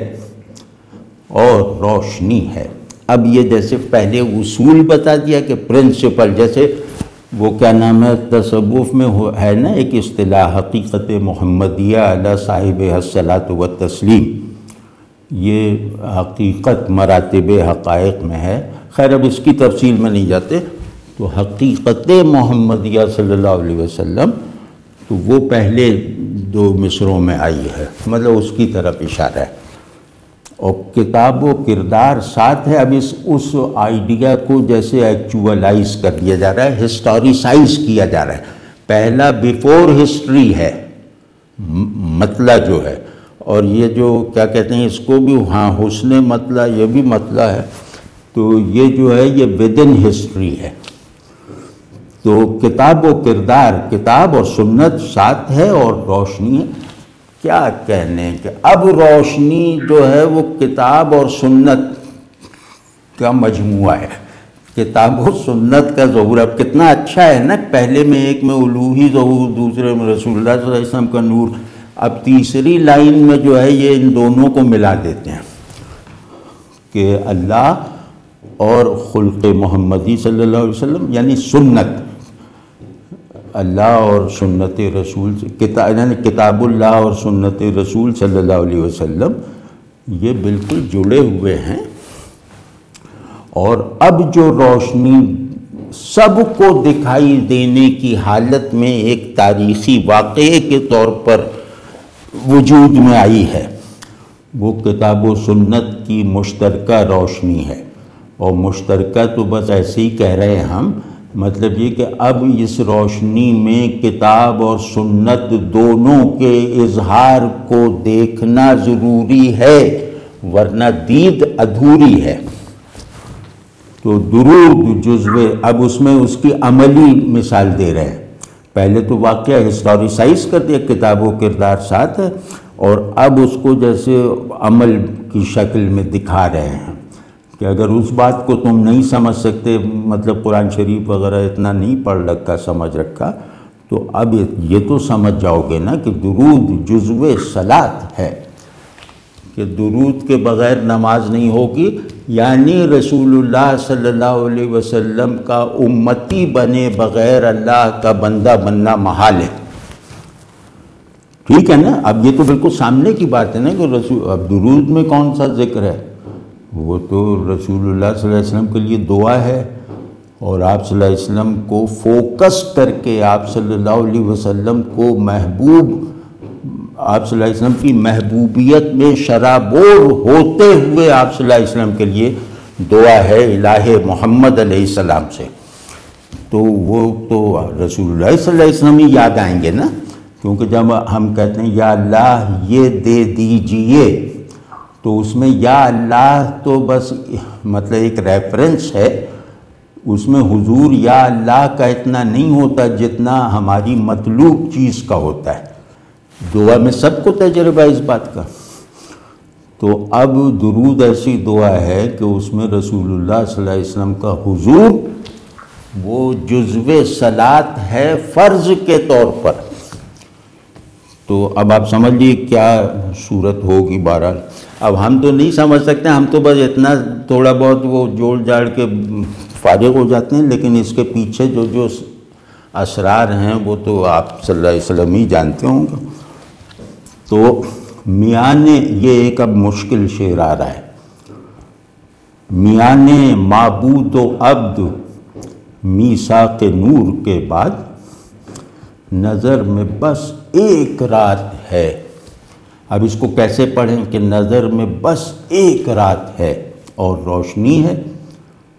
اور روشنی ہے۔ اب یہ جیسے پہلے اصول بتا دیا کہ پرنسپل، جیسے وہ کیا نام ہے تصوف میں ہے نا ایک اصطلاح حقیقت محمدیہ علی صاحب الصلاۃ والتسلیم، یہ حقیقت مراتب حقائق میں ہے، خیر اب اس کی تفصیل میں نہیں جاتے۔ تو حقیقت محمدیہ صلی اللہ علیہ وسلم تو وہ پہلے دو مصروں میں آئی ہے، مطلب اس کی طرف اشارہ ہے۔ اور کتاب و کردار ساتھ ہے. اب اس آئیڈیا کو جیسے ایکچولائز کر دیا جا رہا ہے، ہسٹوریسائز کیا جا رہا ہے. پہلا بیفور ہسٹری ہے مطلع جو ہے، اور یہ جو کیا کہتے ہیں اس کو بھی، ہاں حسن مطلع یہ بھی مطلع ہے، تو یہ جو ہے یہ ود ان ہسٹری ہے. تو کتاب و کردار، کتاب اور سنت ساتھ ہے اور روشنی ہے. کیا کہنے کہ اب روشنی جو ہے وہ کتاب اور سنت کا مجموعہ ہے. کتاب و سنت کا ظہور اب کتنا اچھا ہے نا. پہلے میں ایک میں الوہی ظہور، دوسرے میں رسول اللہ صلی اللہ علیہ وسلم کا نور. اب تیسری لائن میں جو ہے یہ ان دونوں کو ملا دیتے ہیں کہ اللہ اور خلق محمدی صلی اللہ علیہ وسلم، یعنی سنت اللہ اور سنت رسول، یعنی کتاب اللہ اور سنت رسول صلی اللہ علیہ وسلم، یہ بالکل جڑے ہوئے ہیں. اور اب جو روشنی سب کو دکھائی دینے کی حالت میں ایک تاریخی واقعے کے طور پر وجود میں آئی ہے، وہ کتاب و سنت کی مشترکہ روشنی ہے. اور مشترکہ تو بس ایسے ہی کہہ رہے ہیں ہم، مطلب یہ کہ اب اس روشنی میں کتاب اور سنت دونوں کے اظہار کو دیکھنا ضروری ہے، ورنہ دید ادھوری ہے. تو درود جزو، اب اس میں اس کی عملی مثال دے رہے ہیں. پہلے تو واقعہ ہسٹوریسائز کر دیا، کتاب و کردار ساتھ ہے، اور اب اس کو جیسے عمل کی شکل میں دکھا رہے ہیں کہ اگر اس بات کو تم نہیں سمجھ سکتے، مطلب قرآن شریف وغیرہ اتنا نہیں پڑھ رکھا سمجھ رکھا، تو اب یہ تو سمجھ جاؤ گے نا کہ درود جزو صلاۃ ہے، کہ درود کے بغیر نماز نہیں ہوگی. یعنی رسول اللہ صلی اللہ علیہ وسلم کا امتی بنے بغیر اللہ کا بندہ بننا محال ہے. ٹھیک ہے نا. اب یہ تو بالکل سامنے کی بات ہے نا کہ اب درود میں کون سا ذکر ہے؟ وہ تو رسول اللہ صلی اللہ علیہ وسلم کے لیے دعا ہے، اور آپ صلی اللہ علیہ وسلم کو فوکس کر کے آپ صلی اللہ علیہ وسلم کو محبوب، آپ صلی اللہ علیہ وسلم کی محبوبیت میں شرابور ہوتے ہوئے آپ صلی اللہ علیہ وسلم کے لیے دعا ہے الہ محمد علیہ السلام سے. تو وہ تو رسول اللہ صلی اللہ علیہ وسلم ہی یاد آئیں گے نا، کیونکہ جب ہم کہتے ہیں یا اللہ یہ دے دیجئے، تو اس میں یا اللہ تو بس مطلب ایک ریفرنس ہے، اس میں حضور یا اللہ کا اتنا نہیں ہوتا جتنا ہماری مطلوب چیز کا ہوتا ہے. دعا میں سب کو تجربہ اس بات کا. تو اب درود ایسی دعا ہے کہ اس میں رسول اللہ صلی اللہ علیہ وسلم کا حضور وہ جزو صلاۃ ہے فرض کے طور پر. تو اب آپ سمجھ لیے کیا صورت ہوگی. بہرحال اب ہم تو نہیں سمجھ سکتے، ہم تو بس اتنا تھوڑا بہت وہ جوڑ جاڑ کے فارغ ہو جاتے ہیں، لیکن اس کے پیچھے جو اسرار ہیں وہ تو آپ صلی اللہ علیہ وسلم ہی جانتے ہوں گے. تو میان، یہ ایک اب مشکل شعر آ رہا ہے. میان معبود و عبد میثاق نور کے بعد نظر میں بس ایک رات ہے. اب اس کو کیسے پڑھیں کہ نظر میں بس ایک رات ہے اور روشنی ہے،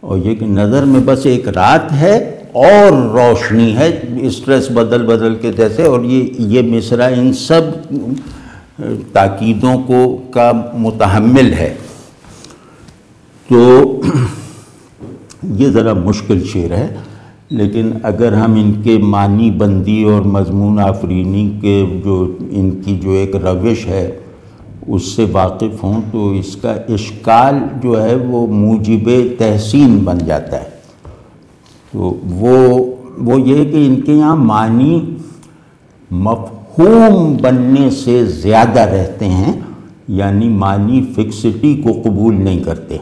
اور یہ کہ نظر میں بس ایک رات ہے اور روشنی ہے، اسٹریس بدل کے جیسے. اور یہ مصرع ان سب تاکیدوں کا متحمل ہے. تو یہ ذرا مشکل شعر ہے، لیکن اگر ہم ان کے معنی بندی اور مضمون آفرینی کے جو ان کی جو ایک روش ہے اس سے واقف ہوں تو اس کا اشکال جو ہے وہ موجب تحسین بن جاتا ہے. تو وہ یہ ہے کہ ان کے یہاں معنی مفہوم بننے سے زیادہ رہتے ہیں، یعنی معنی فکسٹی کو قبول نہیں کرتے.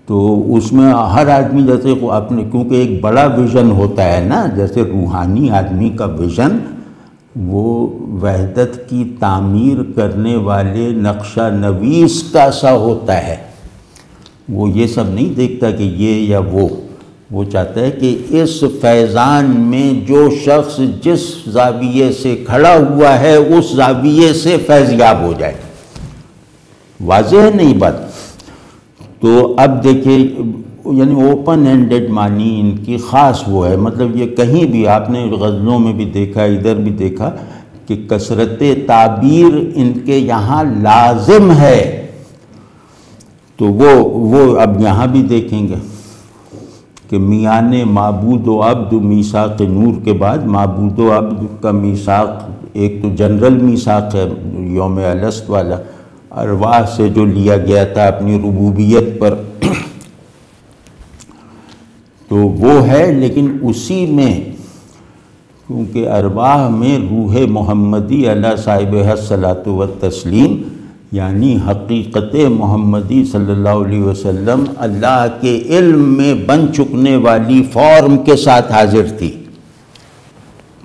تو اس میں ہر آدمی جیسے اپنے، کیونکہ ایک بڑا ویژن ہوتا ہے نا، جیسے روحانی آدمی کا ویژن وہ وحدت کی تعمیر کرنے والے نقشہ نویس کا سا ہوتا ہے. وہ یہ سب نہیں دیکھتا کہ یہ یا وہ چاہتا ہے کہ اس فیضان میں جو شخص جس زاویے سے کھڑا ہوا ہے اس زاویے سے فیضیاب ہو جائے. واضح ہے نہیں بات؟ تو اب دیکھیے یعنی اوپن ہینڈڈ معنی ان کی خاص وہ ہے، مطلب یہ کہیں بھی آپ نے غزلوں میں بھی دیکھا، ادھر بھی دیکھا کہ کثرت تعبیر ان کے یہاں لازم ہے۔ تو وہ اب یہاں بھی دیکھیں گے کہ میان معبود و عبد میثاق نور کے بعد معبود و عبد کا میثاق ایک تو جنرل میثاق ہے یوم الست والا، ارواح سے جو لیا گیا تھا اپنی ربوبیت پر، تو وہ ہے، لیکن اسی میں کیونکہ ارواح میں روح محمدی علی صاحب الصلاۃ والتسلیم یعنی حقیقت محمدی صلی اللہ علیہ وسلم اللہ کے علم میں بن چکنے والی فارم کے ساتھ حاضر تھی،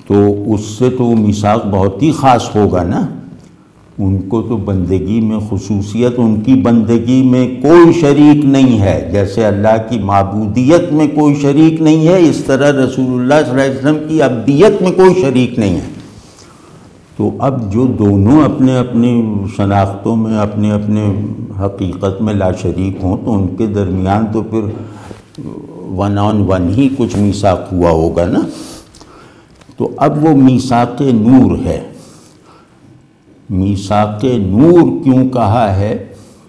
تو اس سے تو میثاق بہت ہی خاص ہوگا نا۔ ان کو تو بندگی میں خصوصیت، ان کی بندگی میں کوئی شریک نہیں ہے، جیسے اللہ کی معبودیت میں کوئی شریک نہیں ہے، اس طرح رسول اللہ صلی اللہ علیہ وسلم کی عبدیت میں کوئی شریک نہیں ہے۔ تو اب جو دونوں اپنے اپنی شناختوں میں اپنے اپنے حقیقت میں لا شریک ہوں، تو ان کے درمیان تو پھر ون آن ون ہی کچھ میثاق ہوا ہوگا نا۔ تو اب وہ میثاق نور ہے۔ میثاق نور کیوں کہا ہے،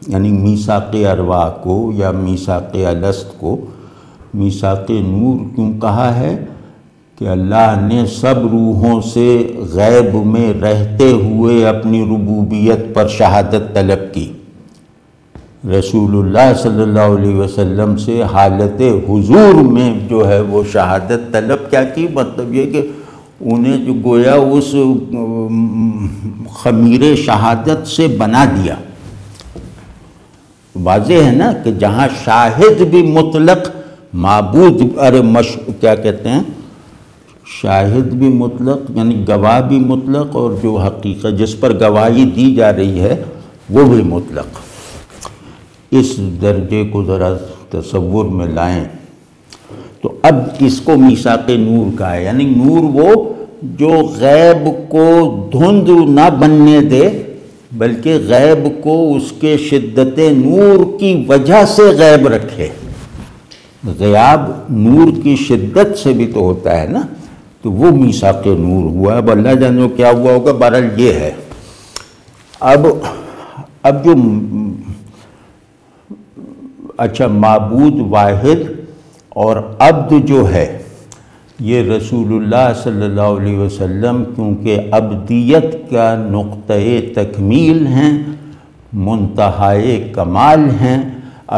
یعنی میثاق ارواح کو یا میثاق الست کو میثاق نور کیوں کہا ہے؟ کہ اللہ نے سب روحوں سے غیب میں رہتے ہوئے اپنی ربوبیت پر شہادت طلب کی، رسول اللہ صلی اللہ علیہ وسلم سے حالت حضور میں جو ہے وہ شہادت طلب کیا کی، مطلب یہ کہ انہیں جو گویا اس خمیر شہادت سے بنا دیا۔ واضح ہے نا کہ جہاں شاہد بھی مطلق، معبود کیا کہتے ہیں، شاہد بھی مطلق یعنی گواہ بھی مطلق، اور جو حقیقت جس پر گواہی دی جا رہی ہے وہ بھی مطلق۔ اس درجے کو ذرا تصور میں لائیں۔ تو اب اس کو میثاق نور کا ہے، یعنی نور وہ جو غیب کو دھند نہ بننے دے، بلکہ غیب کو اس کے شدت نور کی وجہ سے غیب رکھے۔ غیاب نور کی شدت سے بھی تو ہوتا ہے نا، تو وہ میثاق نور ہوا۔ اب اللہ جانے کیا ہوا ہوگا، بہرحال یہ ہے۔ اب جو اچھا معبود واحد اور عبد جو ہے، یہ رسول اللہ صلی اللہ علیہ وسلم کیونکہ عبدیت کا نقطۂ تکمیل ہیں، منتہائے کمال ہیں،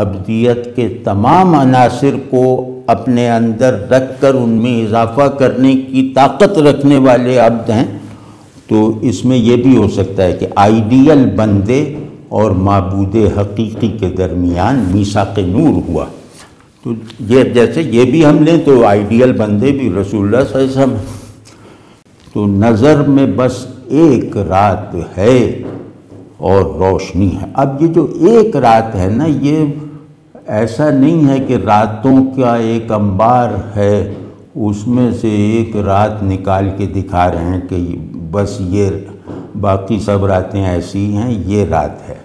عبدیت کے تمام عناصر کو اپنے اندر رکھ کر ان میں اضافہ کرنے کی طاقت رکھنے والے عبد ہیں، تو اس میں یہ بھی ہو سکتا ہے کہ آئیڈیل بندے اور معبود حقیقی کے درمیان میثاق نور ہوا۔ تو یہ جیسے یہ بھی ہم لیں تو آئیڈیل بندے بھی رسول اللہ صلی اللہ علیہ وسلم۔ تو نظر میں بس ایک رات ہے اور روشنی ہے۔ اب یہ جو ایک رات ہے نا، یہ ایسا نہیں ہے کہ راتوں کا ایک انبار ہے، اس میں سے ایک رات نکال کے دکھا رہے ہیں کہ بس یہ باقی سب راتیں ایسی ہیں، یہ رات ہے۔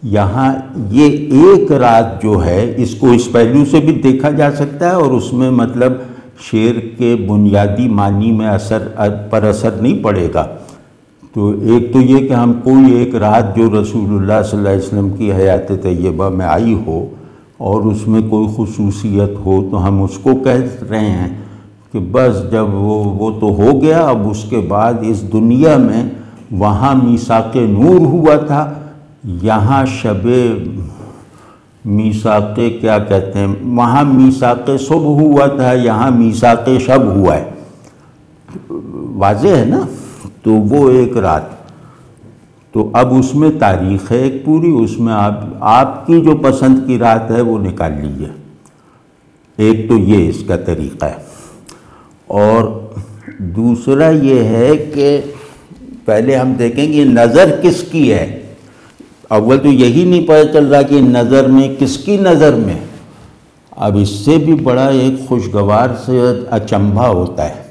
یہاں یہ ایک رات جو ہے، اس کو اس پہلو سے بھی دیکھا جا سکتا ہے، اور اس میں مطلب شعر کے بنیادی معنی میں اثر نہیں پڑے گا۔ تو ایک تو یہ کہ ہم کوئی ایک رات جو رسول اللہ صلی اللہ علیہ وسلم کی حیات طیبہ میں آئی ہو اور اس میں کوئی خصوصیت ہو، تو ہم اس کو کہہ رہے ہیں کہ بس جب وہ تو ہو گیا، اب اس کے بعد اس دنیا میں وہاں میثاق نور ہوا تھا، یہاں شب میثاق کیا کہتے ہیں، وہاں میثاق صبح ہوا تھا، یہاں میثاق شب ہوا ہے۔ واضح ہے نا؟ تو وہ ایک رات، تو اب اس میں تاریخ ہے ایک پوری، اس میں آپ کی جو پسند کی رات ہے وہ نکال لیجئے۔ ایک تو یہ اس کا طریقہ ہے، اور دوسرا یہ ہے کہ پہلے ہم دیکھیں گے نظر کس کی ہے۔ اول تو یہی نہیں پتہ چل رہا کہ نظر میں کس کی نظر میں، اب اس سے بھی بڑا ایک خوشگوار سے اچنبھا ہوتا ہے،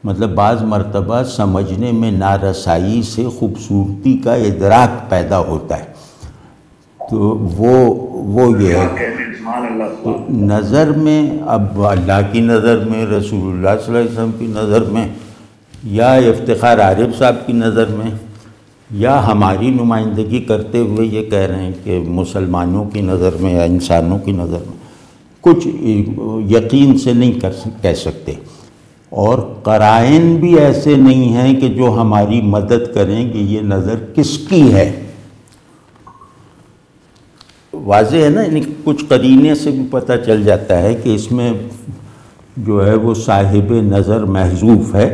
مطلب بعض مرتبہ سمجھنے میں نارسائی سے خوبصورتی کا ادراک پیدا ہوتا ہے تو وہ یہ ہے تو نظر میں، اب اللہ کی نظر میں، رسول اللہ صلی اللہ علیہ وسلم کی نظر میں، یا افتخار عارف صاحب کی نظر میں، یا ہماری نمائندگی کرتے ہوئے یہ کہہ رہے ہیں کہ مسلمانوں کی نظر میں یا انسانوں کی نظر میں، کچھ یقین سے نہیں کہہ سکتے، اور قرائن بھی ایسے نہیں ہیں کہ جو ہماری مدد کریں کہ یہ نظر کس کی ہے۔ واضح ہے نا، یعنی کچھ قرینے سے بھی پتہ چل جاتا ہے کہ اس میں جو ہے وہ صاحب نظر محذوف ہے،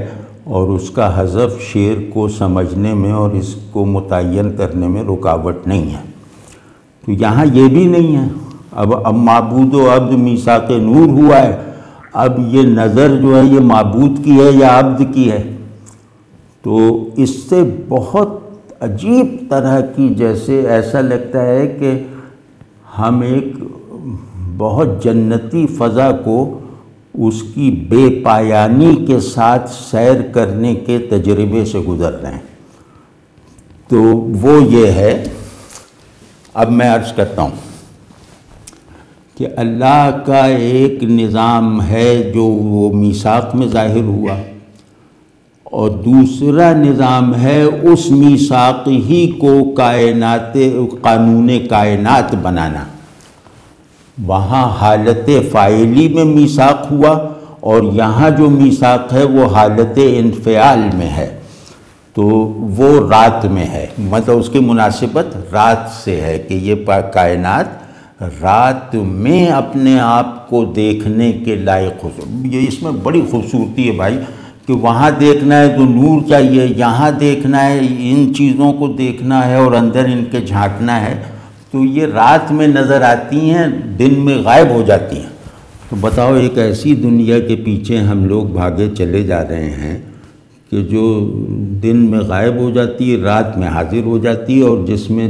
اور اس کا حذف شعر کو سمجھنے میں اور اس کو متعین کرنے میں رکاوٹ نہیں ہے۔ تو یہاں یہ بھی نہیں ہے، اب معبود و عبد میثاق نور ہوا ہے، اب یہ نظر جو ہے یہ معبود کی ہے یا عبد کی ہے؟ تو اس سے بہت عجیب طرح کی، جیسے ایسا لگتا ہے کہ ہم ایک بہت جنتی فضا کو اس کی بے پایانی کے ساتھ سیر کرنے کے تجربے سے گزر رہے ہیں۔ تو وہ یہ ہے، اب میں عرض کرتا ہوں کہ اللہ کا ایک نظام ہے جو وہ میثاق میں ظاہر ہوا، اور دوسرا نظام ہے اس میثاق ہی کو قانون کائنات بنانا۔ وہاں حالت فاعلی میں میثاق ہوا، اور یہاں جو میثاق ہے وہ حالت انفعال میں ہے، تو وہ رات میں ہے، مطلب اس کی مناسبت رات سے ہے کہ یہ کائنات رات میں اپنے آپ کو دیکھنے کے لائق ہو۔ یہ اس میں بڑی خوبصورتی ہے بھائی، کہ وہاں دیکھنا ہے تو نور چاہیے، یہاں دیکھنا ہے ان چیزوں کو دیکھنا ہے اور اندر ان کے جھانکنا ہے، تو یہ رات میں نظر آتی ہیں، دن میں غائب ہو جاتی ہیں۔ تو بتاؤ، ایک ایسی دنیا کے پیچھے ہم لوگ بھاگے چلے جا رہے ہیں کہ جو دن میں غائب ہو جاتی ہے، رات میں حاضر ہو جاتی ہے، اور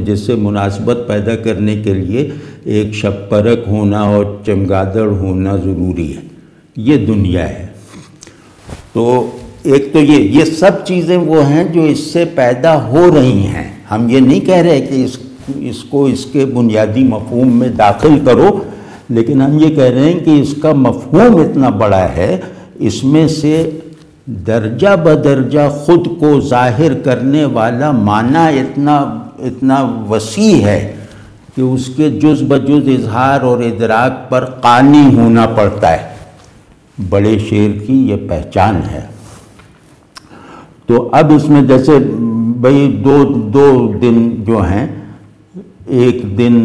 جس سے مناسبت پیدا کرنے کے لیے ایک شب پرک ہونا اور چمگادڑ ہونا ضروری ہے۔ یہ دنیا ہے۔ تو ایک تو یہ سب چیزیں وہ ہیں جو اس سے پیدا ہو رہی ہیں۔ ہم یہ نہیں کہہ رہے کہ اس کو اس کے بنیادی مفہوم میں داخل کرو، لیکن ہم یہ کہہ رہے ہیں کہ اس کا مفہوم اتنا بڑا ہے، اس میں سے درجہ بدرجہ خود کو ظاہر کرنے والا معنی اتنا وسیع ہے کہ اس کے جز بجز اظہار اور ادراک پر قانی ہونا پڑتا ہے۔ بڑے شعر کی یہ پہچان ہے۔ تو اب اس میں جیسے بھئی دو دن جو ہیں، ایک دن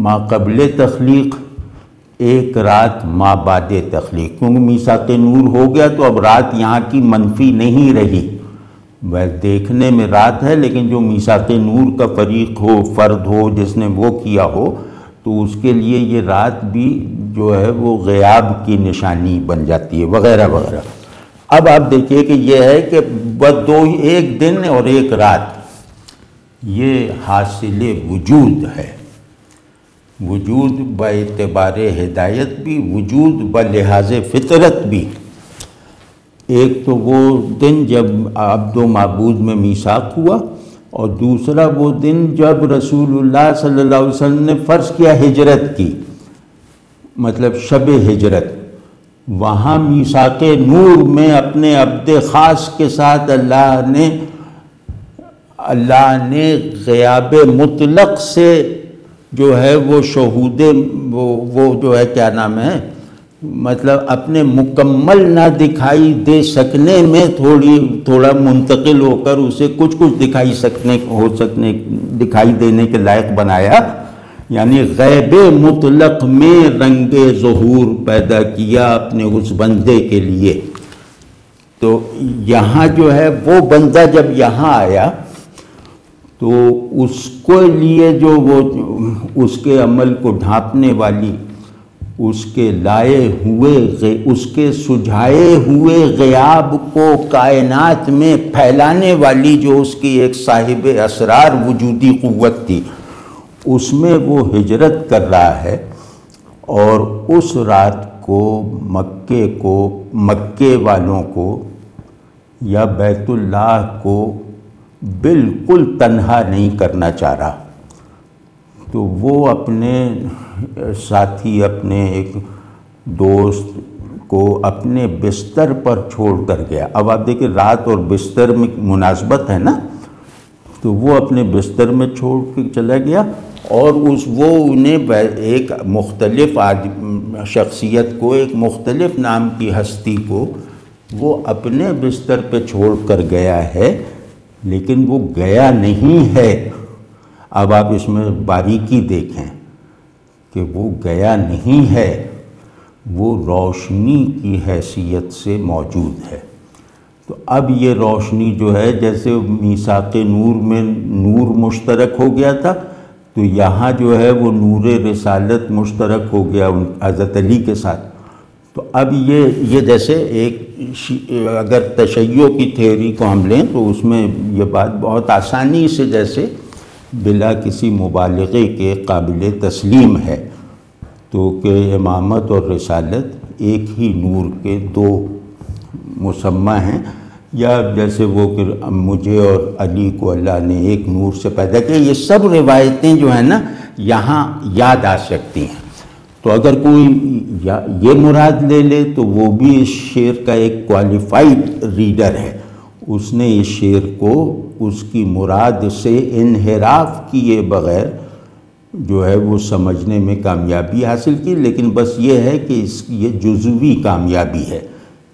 ما قبل تخلیق، ایک رات ما بعد تخلیق، کیونکہ میثاق نور ہو گیا تو اب رات یہاں کی منفی نہیں رہی، دیکھنے میں رات ہے، لیکن جو میثاق نور کا فریق ہو، فرد ہو، جس نے وہ کیا ہو، تو اس کے لیے یہ رات بھی جو ہے وہ غیاب کی نشانی بن جاتی ہے، وغیرہ وغیرہ۔ اب آپ دیکھیے کہ یہ ہے کہ ایک دن اور ایک رات، یہ حاصل وجود ہے، وجود باعتبار ہدایت بھی، وجود بلحاظ فطرت بھی۔ ایک تو وہ دن جب عبد و معبود میں میثاق ہوا، اور دوسرا وہ دن جب رسول اللہ صلی اللہ علیہ وسلم نے فرض کیا ہجرت کی، مطلب شب ہجرت۔ وہاں میثاق نور میں اپنے عبد خاص کے ساتھ اللہ نے غیاب مطلق سے جو ہے وہ شہود، وہ جو ہے کیا نام ہے، مطلب اپنے مکمل نہ دکھائی دے سکنے میں تھوڑا منتقل ہو کر اسے کچھ دکھائی دینے کے لائق بنایا، یعنی غیب مطلق میں رنگ ظہور پیدا کیا اپنے اس بندے کے لیے۔ تو یہاں جو ہے وہ بندہ جب یہاں آیا تو اس کو لیے جو وہ اس کے عمل کو ڈھانپنے والی، اس کے لائے ہوئے، اس کے سجھائے ہوئے غیاب کو کائنات میں پھیلانے والی جو اس کی ایک صاحب اسرار وجودی قوت تھی، اس میں وہ ہجرت کر رہا ہے، اور اس رات کو مکے والوں کو یا بیت اللہ کو بالکل تنہا نہیں کرنا چاہ رہا۔ تو وہ اپنے ساتھی، اپنے ایک دوست کو اپنے بستر پر چھوڑ کر گیا۔ اب آپ دیکھیں رات اور بستر میں مناسبت ہے نا، تو وہ اپنے بستر میں چھوڑ کے چلا گیا، اور وہ انہیں ایک مختلف شخصیت کو، ایک مختلف نام کی ہستی کو وہ اپنے بستر پہ چھوڑ کر گیا ہے، لیکن وہ گیا نہیں ہے۔ اب آپ اس میں باریکی دیکھیں کہ وہ گیا نہیں ہے، وہ روشنی کی حیثیت سے موجود ہے۔ تو اب یہ روشنی جو ہے، جیسے میثاق نور میں نور مشترک ہو گیا تھا، تو یہاں جو ہے وہ نور رسالت مشترک ہو گیا حضرت علی کے ساتھ۔ تو اب یہ جیسے ایک اگر تشیع کی تھیوری کو ہم لیں تو اس میں یہ بات بہت آسانی سے جیسے بلا کسی مبالغے کے قابل تسلیم ہے، تو کہ امامت اور رسالت ایک ہی نور کے دو مسمى ہیں، یا جیسے وہ کہ مجھے اور علی کو اللہ نے ایک نور سے پیدا کیا۔ یہ سب روایتیں جو ہیں نا یہاں یاد آ سکتی ہیں۔ تو اگر کوئی یہ مراد لے لے تو وہ بھی اس شعر کا ایک کوالیفائڈ ریڈر ہے، اس نے اس شعر کو اس کی مراد سے انحراف کیے بغیر جو ہے وہ سمجھنے میں کامیابی حاصل کی، لیکن بس یہ ہے کہ یہ جزوی کامیابی ہے۔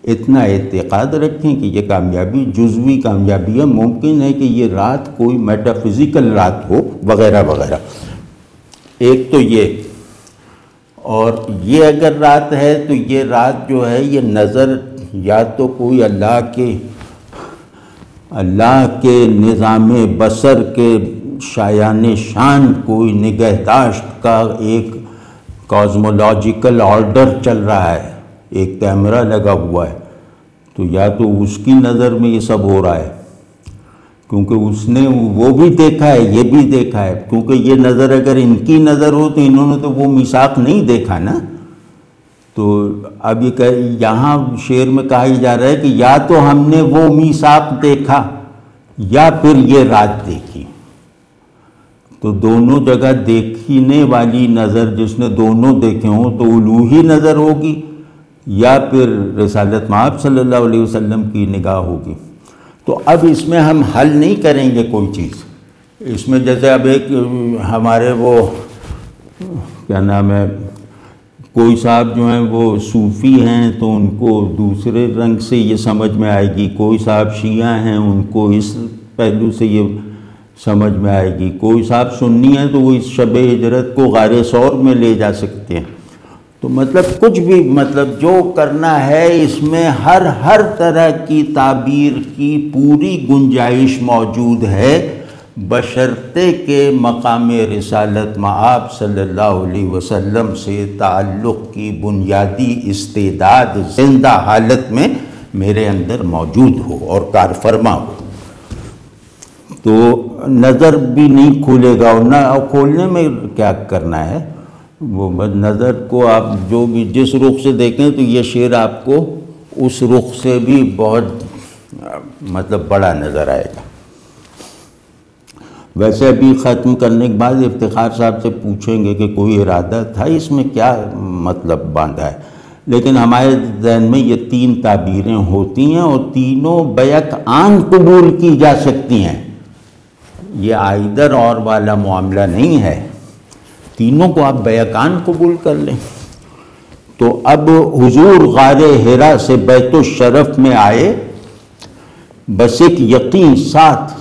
اتنا اعتقاد رکھیں کہ یہ کامیابی جزوی کامیابی ہے، ممکن ہے کہ یہ رات کوئی میٹافزیکل رات ہو وغیرہ وغیرہ۔ ایک تو یہ، اور یہ اگر رات ہے تو یہ رات جو ہے یہ نظر یا تو کوئی اللہ کے نظام بصر کے شایان شان کوئی نگہداشت کا ایک کازمولوجیکل آرڈر چل رہا ہے، ایک کیمرہ لگا ہوا ہے، تو یا تو اس کی نظر میں یہ سب ہو رہا ہے، کیونکہ اس نے وہ بھی دیکھا ہے یہ بھی دیکھا ہے، کیونکہ یہ نظر اگر ان کی نظر ہو تو انہوں نے تو وہ میثاق نہیں دیکھا نا۔ تو اب یہاں شعر میں کہا جا رہا ہے کہ یا تو ہم نے وہ میثاق دیکھا یا پھر یہ رات دیکھی۔ تو دونوں جگہ دیکھنے والی نظر جس نے دونوں دیکھے ہوں تو الوہی نظر ہوگی، یا پھر رسالت مآب صلی اللہ علیہ وسلم کی نگاہ ہوگی۔ تو اب اس میں ہم حل نہیں کریں گے کوئی چیز، اس میں جیسے اب ایک ہمارے وہ کیا نام ہے، کوئی صاحب جو ہیں وہ صوفی ہیں تو ان کو دوسرے رنگ سے یہ سمجھ میں آئے گی، کوئی صاحب شیعہ ہیں ان کو اس پہلو سے یہ سمجھ میں آئے گی، کوئی صاحب سنی ہیں تو وہ اس شب ہجرت کو غار ثور میں لے جا سکتے ہیں۔ تو مطلب کچھ بھی جو کرنا ہے اس میں ہر طرح کی تعبیر کی پوری گنجائش موجود ہے، بشرطے کہ مقام رسالت مآب صلی اللہ علیہ وسلم سے تعلق کی بنیادی استعداد زندہ حالت میں میرے اندر موجود ہو اور کار فرما ہو۔ تو نظر بھی نہیں کھولے گا، اور نہ کھولنے میں کیا کرنا ہے، وہ نظر کو آپ جو بھی جس رخ سے دیکھیں تو یہ شعر آپ کو اس رخ سے بھی بہت بڑا نظر آئے گا۔ ویسے ابھی ختم کرنے کے بعد افتخار صاحب سے پوچھیں گے کہ کوئی ارادہ تھا اس میں کیا باندھا ہے، لیکن ہمارے ذہن میں یہ 3 تعبیریں ہوتی ہیں اور تینوں بیک آن قبول کی جا سکتی ہیں، یہ آئدر اور والا معاملہ نہیں ہے، تینوں کو آپ بیک آن قبول کر لیں۔ تو اب حضور غار حرا سے بیت الشرف میں آئے، بس ایک یقین ساتھ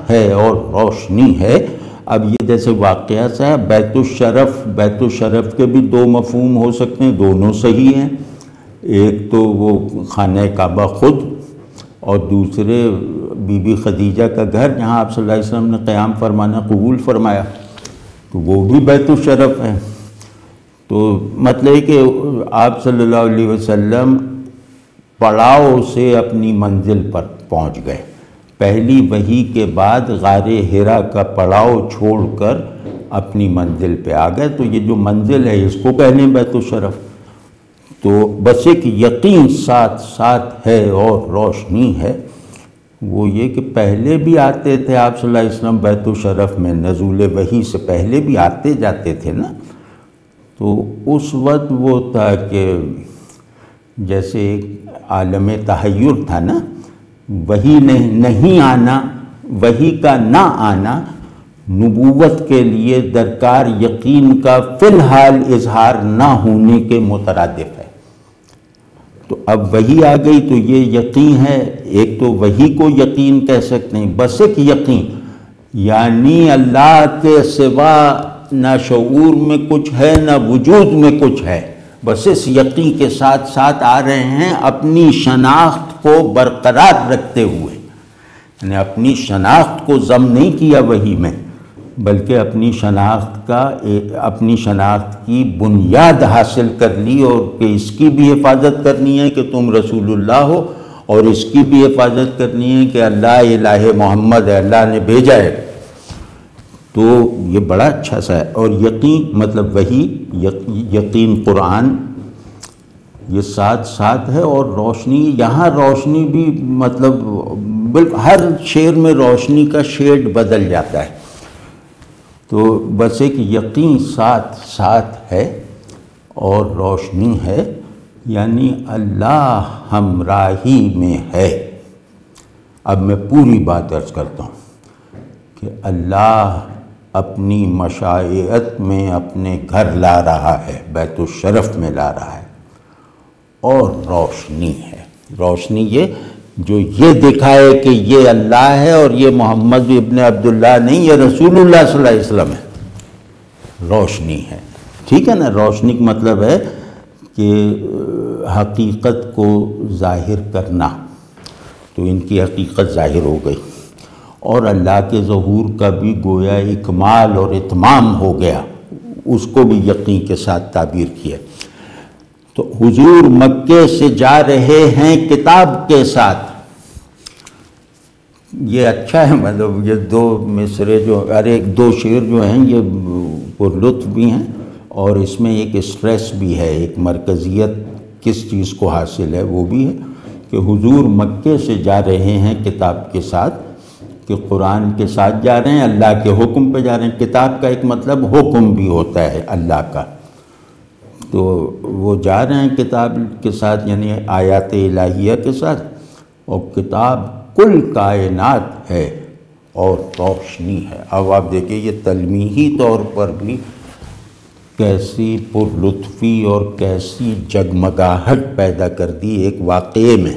ہے اور روشنی ہے۔ اب یہ جیسے واقعہ سا ہے، بیت الشرف کے بھی 2 مفہوم ہو سکتے ہیں، دونوں صحیح ہیں، ایک تو وہ خانہ کعبہ خود، اور دوسرے بی بی خدیجہ کا گھر جہاں آپ صلی اللہ علیہ وسلم نے قیام فرمانا قبول فرمایا، تو وہ بھی بیت الشرف ہے۔ تو مطلب کہ آپ صلی اللہ علیہ وسلم پڑاؤ سے اپنی منزل پر پہنچ گئے، پہلی وحی کے بعد غار حرا کا پڑاؤ چھوڑ کر اپنی منزل پہ آ گئے، تو یہ جو منزل ہے اس کو کہنے بیت الشرف۔ تو بس ایک یقین ساتھ ہے اور روشنی ہے، وہ یہ کہ پہلے بھی آتے تھے آپ صلی اللہ علیہ وسلم بیت الشرف میں، نزول وحی سے پہلے بھی آتے جاتے تھے نا. تو اس وقت وہ تھا کہ جیسے ایک عالم تحیر تھا نا، وحی نہیں آنا، وحی کا نہ آنا نبوت کے لیے درکار یقین کا فی الحال اظہار نہ ہونے کے مترادف ہے. تو اب وحی آ گئی تو یہ یقین ہے. ایک تو وحی کو یقین کہہ سکتے ہیں، بس ایک یقین یعنی اللہ کے سوا نہ شعور میں کچھ ہے نہ وجود میں کچھ ہے، بس اس یقین کے ساتھ ساتھ آ رہے ہیں اپنی شناخت کو برقرار رکھتے ہوئے. یعنی اپنی شناخت کو ضم نہیں کیا وحی میں، بلکہ اپنی شناخت کی بنیاد حاصل کر لی، اور کہ اس کی بھی حفاظت کرنی ہے کہ تم رسول اللہ ہو، اور اس کی بھی حفاظت کرنی ہے کہ اللہ الہ محمد ہے، اللہ نے بھیجا ہے. تو یہ بڑا اچھا سا ہے. اور یقین مطلب وحی، یقین قرآن، یہ ساتھ ساتھ ہے. اور روشنی، یہاں روشنی بھی مطلب ہر شعر میں روشنی کا شیڈ بدل جاتا ہے. تو بس ایک یقین ساتھ ساتھ ہے اور روشنی ہے، یعنی اللہ ہمراہی میں ہے. اب میں پوری بات عرض کرتا ہوں کہ اللہ اپنی مشائعت میں اپنے گھر لا رہا ہے، بیت الشرف میں لا رہا ہے، اور روشنی ہے. روشنی یہ جو یہ دکھائے کہ یہ اللہ ہے اور یہ محمد ابن عبداللہ نہیں، یہ رسول اللہ صلی اللہ علیہ وسلم ہے. روشنی ہے، ٹھیک ہے نا. روشنی کا مطلب ہے کہ حقیقت کو ظاہر کرنا. تو ان کی حقیقت ظاہر ہو گئی، اور اللہ کے ظہور کا بھی گویا اکمال اور اتمام ہو گیا، اس کو بھی یقین کے ساتھ تعبیر کیا. تو حضور مکے سے جا رہے ہیں کتاب کے ساتھ. یہ اچھا ہے، مطلب یہ دو مصرے دو شعر جو ہیں یہ پر لطف بھی ہیں، اور اس میں ایک اسٹریس بھی ہے، ایک مرکزیت کس چیز کو حاصل ہے وہ بھی ہے کہ حضور مکے سے جا رہے ہیں کتاب کے ساتھ، کہ قرآن کے ساتھ جا رہے ہیں، اللہ کے حکم پہ جا رہے ہیں. کتاب کا ایک مطلب حکم بھی ہوتا ہے اللہ کا. تو وہ جا رہے ہیں کتاب کے ساتھ، یعنی آیات الہیہ کے ساتھ، اور کتاب کل کائنات ہے اور روشنی ہے. اب آپ دیکھیں یہ تلمیحی طور پر بھی کیسی پر لطفی اور کیسی جگمگاہٹ پیدا کر دی ایک واقعے میں.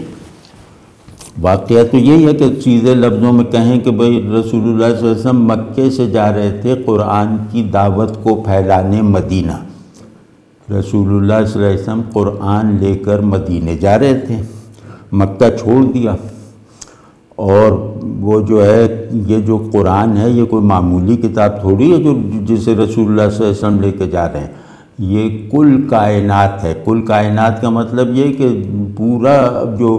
واقعہ تو یہی ہے کہ سیدھے لفظوں میں کہیں کہ بھئی رسول اللہ صلی اللہ علیہ وسلم مکے سے جا رہے تھے قرآن کی دعوت کو پھیلانے مدینہ. رسول اللہ صلی اللہ علیہ وسلم قرآن لے کر مدینے جا رہے تھے، مکہ چھوڑ دیا. اور وہ جو ہے یہ جو قرآن ہے یہ کوئی معمولی کتاب تھوڑی ہے جسے رسول اللہ صلی اللہ علیہ وسلم لے کے جا رہے ہیں. یہ کل کائنات ہے. کل کائنات کا مطلب یہ کہ پورا جو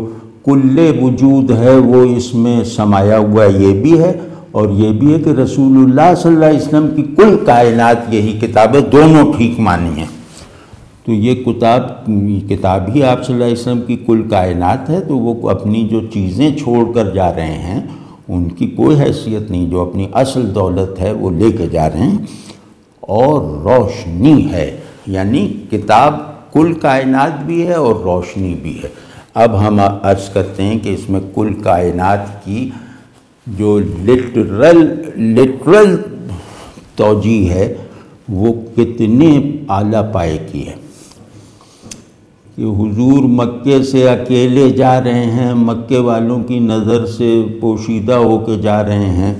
کل وجود ہے وہ اس میں سمایا ہوا ہے، یہ بھی ہے، اور یہ بھی ہے کہ رسول اللہ صلی اللہ علیہ وسلم کی کل کائنات یہی کتاب ہے. دونوں ٹھیک معنی ہیں. تو یہ کتاب ہی آپ صلی اللہ علیہ وسلم کی کل کائنات ہے. تو وہ اپنی جو چیزیں چھوڑ کر جا رہے ہیں ان کی کوئی حیثیت نہیں، جو اپنی اصل دولت ہے وہ لے کے جا رہے ہیں. اور روشنی ہے، یعنی کتاب کل کائنات بھی ہے اور روشنی بھی ہے. اب ہم عرض کرتے ہیں کہ اس میں کل کائنات کی جو لٹرل توجیہ ہے وہ کتنے اعلیٰ پائے کی ہے. کہ حضور مکے سے اکیلے جا رہے ہیں، مکے والوں کی نظر سے پوشیدہ ہو کے جا رہے ہیں،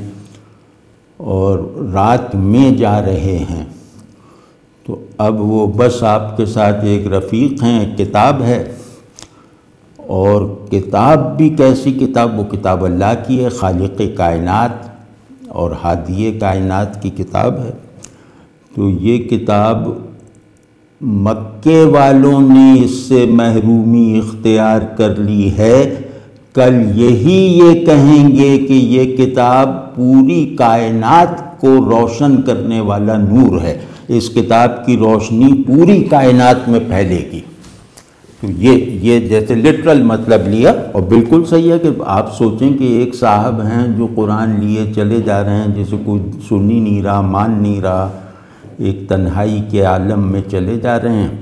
اور رات میں جا رہے ہیں. تو اب وہ بس آپ کے ساتھ ایک رفیق ہیں، کتاب ہے. اور کتاب بھی کیسی کتاب؟ وہ کتاب اللہ کی ہے، خالق کائنات اور ہادی کائنات کی کتاب ہے. تو یہ کتاب مکے والوں نے اس سے محرومی اختیار کر لی ہے. کل یہ کہیں گے کہ یہ کتاب پوری کائنات کو روشن کرنے والا نور ہے، اس کتاب کی روشنی پوری کائنات میں پھیلے گی. تو یہ جیسے لٹرل مطلب لیا، اور بالکل صحیح ہے کہ آپ سوچیں کہ ایک صاحب ہیں جو قرآن لیے چلے جا رہے ہیں، جسے کوئی سن ہی نہیں رہا، مان نہیں رہا، ایک تنہائی کے عالم میں چلے جا رہے ہیں،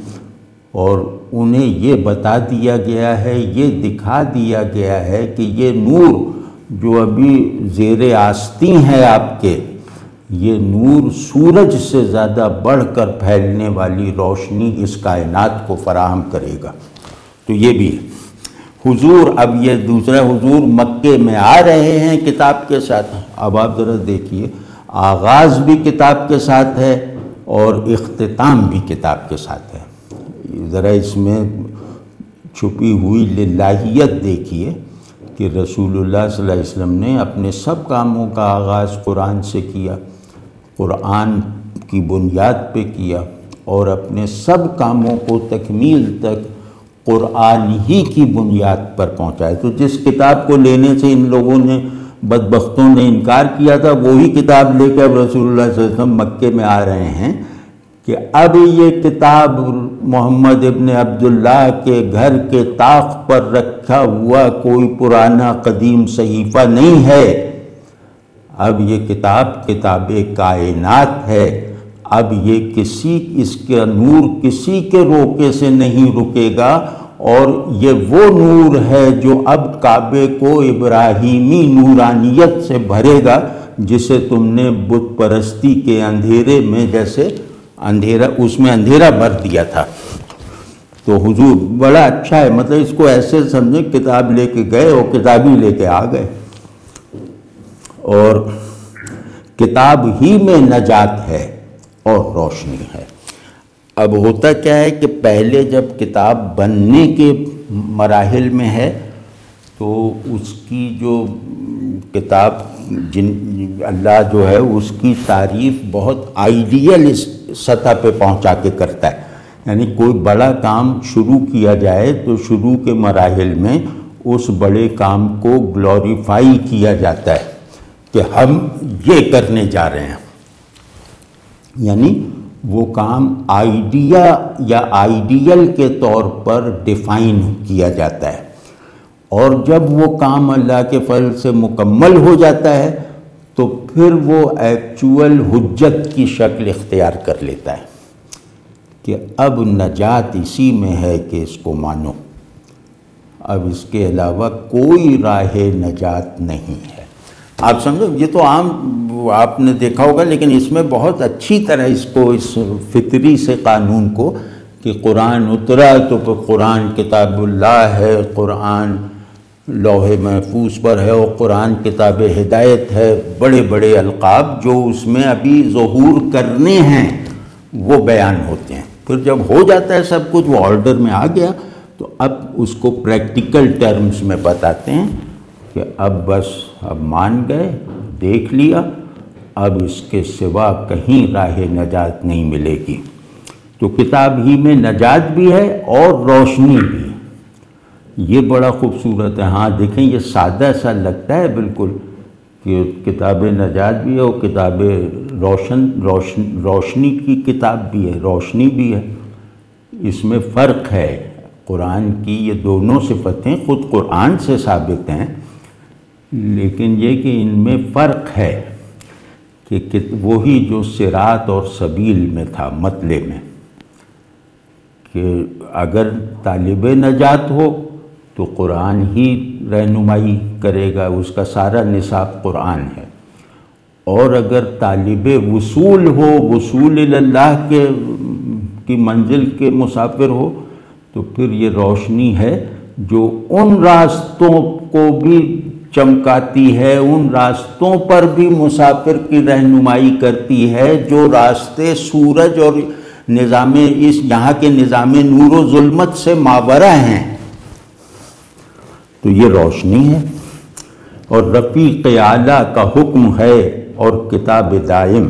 اور انہیں یہ بتا دیا گیا ہے، یہ دکھا دیا گیا ہے کہ یہ نور جو ابھی زیر آستین ہے آپ کے، یہ نور سورج سے زیادہ بڑھ کر پھیلنے والی روشنی اس کائنات کو فراہم کرے گا۔ تو یہ بھی ہے۔ حضور اب یہ دوسرا، حضور مکے میں آ رہے ہیں کتاب کے ساتھ۔ اب آپ ذرا دیکھیے، آغاز بھی کتاب کے ساتھ ہے اور اختتام بھی کتاب کے ساتھ ہے۔ ذرا اس میں چھپی ہوئی للہیت دیکھیے کہ رسول اللہ صلی اللہ علیہ وسلم نے اپنے سب کاموں کا آغاز قرآن سے کیا، قرآن کی بنیاد پہ کیا، اور اپنے سب کاموں کو تکمیل تک قرآن ہی کی بنیاد پر پہنچائے۔ تو جس کتاب کو لینے سے ان لوگوں نے، بدبختوں نے انکار کیا تھا، وہی کتاب لے کر رسول اللہ صلی اللہ علیہ وسلم مکے میں آ رہے ہیں کہ اب یہ کتاب محمد ابن عبداللہ کے گھر کے طاق پر رکھا ہوا کوئی پرانا قدیم صحیفہ نہیں ہے، اب یہ کتاب کائنات ہے۔ اب یہ اس کا نور کسی کے روکے سے نہیں رکے گا، اور یہ وہ نور ہے جو اب کعبے کو ابراہیمی نورانیت سے بھرے گا، جسے تم نے بت پرستی کے اندھیرے میں جیسے اس میں اندھیرا بھر دیا تھا۔ تو حضور بڑا اچھا ہے، مطلب اس کو ایسے سمجھیں کتاب لے کے گئے اور کتاب ہی لے کے آ گئے، اور کتاب ہی میں نجات ہے اور روشنی ہے۔ اب ہوتا کیا ہے کہ پہلے جب کتاب بننے کے مراحل میں ہے تو اس کی جو کتاب اللہ جو ہے اس کی تعریف بہت آئیڈیل سطح پہ پہنچا کے کرتا ہے، یعنی کوئی بڑا کام شروع کیا جائے تو شروع کے مراحل میں اس بڑے کام کو گلوریفائی کیا جاتا ہے کہ ہم یہ کرنے جا رہے ہیں، یعنی وہ کام آئیڈیا یا آئیڈیل کے طور پر ڈیفائن کیا جاتا ہے، اور جب وہ کام اللہ کے فضل سے مکمل ہو جاتا ہے تو پھر وہ ایکچول حجت کی شکل اختیار کر لیتا ہے کہ اب نجات اسی میں ہے کہ اس کو مانو، اب اس کے علاوہ کوئی راہ نجات نہیں ہے۔ آپ سمجھو، یہ تو عام آپ نے دیکھا ہوگا، لیکن اس میں بہت اچھی طرح اس کو، اس فطری سے قانون کو، کہ قرآن اترا تو قرآن کتاب اللہ ہے، قرآن لوح محفوظ پر ہے، اور قرآن کتاب ہدایت ہے، بڑے بڑے القاب جو اس میں ابھی ظہور کرنے ہیں وہ بیان ہوتے ہیں۔ پھر جب ہو جاتا ہے سب کچھ، وہ آرڈر میں آ گیا، تو اب اس کو پریکٹیکل ٹرمز میں بتاتے ہیں کہ اب بس اب مان گئے، دیکھ لیا، اب اس کے سوا کہیں راہ نجات نہیں ملے گی۔ تو کتاب ہی میں نجات بھی ہے اور روشنی بھی، یہ بڑا خوبصورت ہے۔ ہاں دیکھیں، یہ سادہ سا لگتا ہے بالکل کہ کتاب نجات بھی ہے اور کتاب روشنی کی کتاب بھی ہے، روشنی بھی ہے، اس میں فرق ہے۔ قرآن کی یہ دونوں صفتیں خود قرآن سے ثابت ہیں، لیکن یہ کہ ان میں فرق ہے کہ وہی جو صراط اور سبیل میں تھا مطلع میں، کہ اگر طالب نجات ہو تو قرآن ہی رہنمائی کرے گا، اس کا سارا نصاب قرآن ہے، اور اگر طالب وصول ہو، وصول اللہ کی منزل کے مسافر ہو، تو پھر یہ روشنی ہے جو ان راستوں کو بھی چمکاتی ہے، ان راستوں پر بھی مسافر کی رہنمائی کرتی ہے جو راستے سورج اور یہاں کے نظام نور و ظلمت سے ماورا ہیں۔ تو یہ روشنی ہے، اور رفیق اعلیٰ کا حکم ہے اور کتاب دائم۔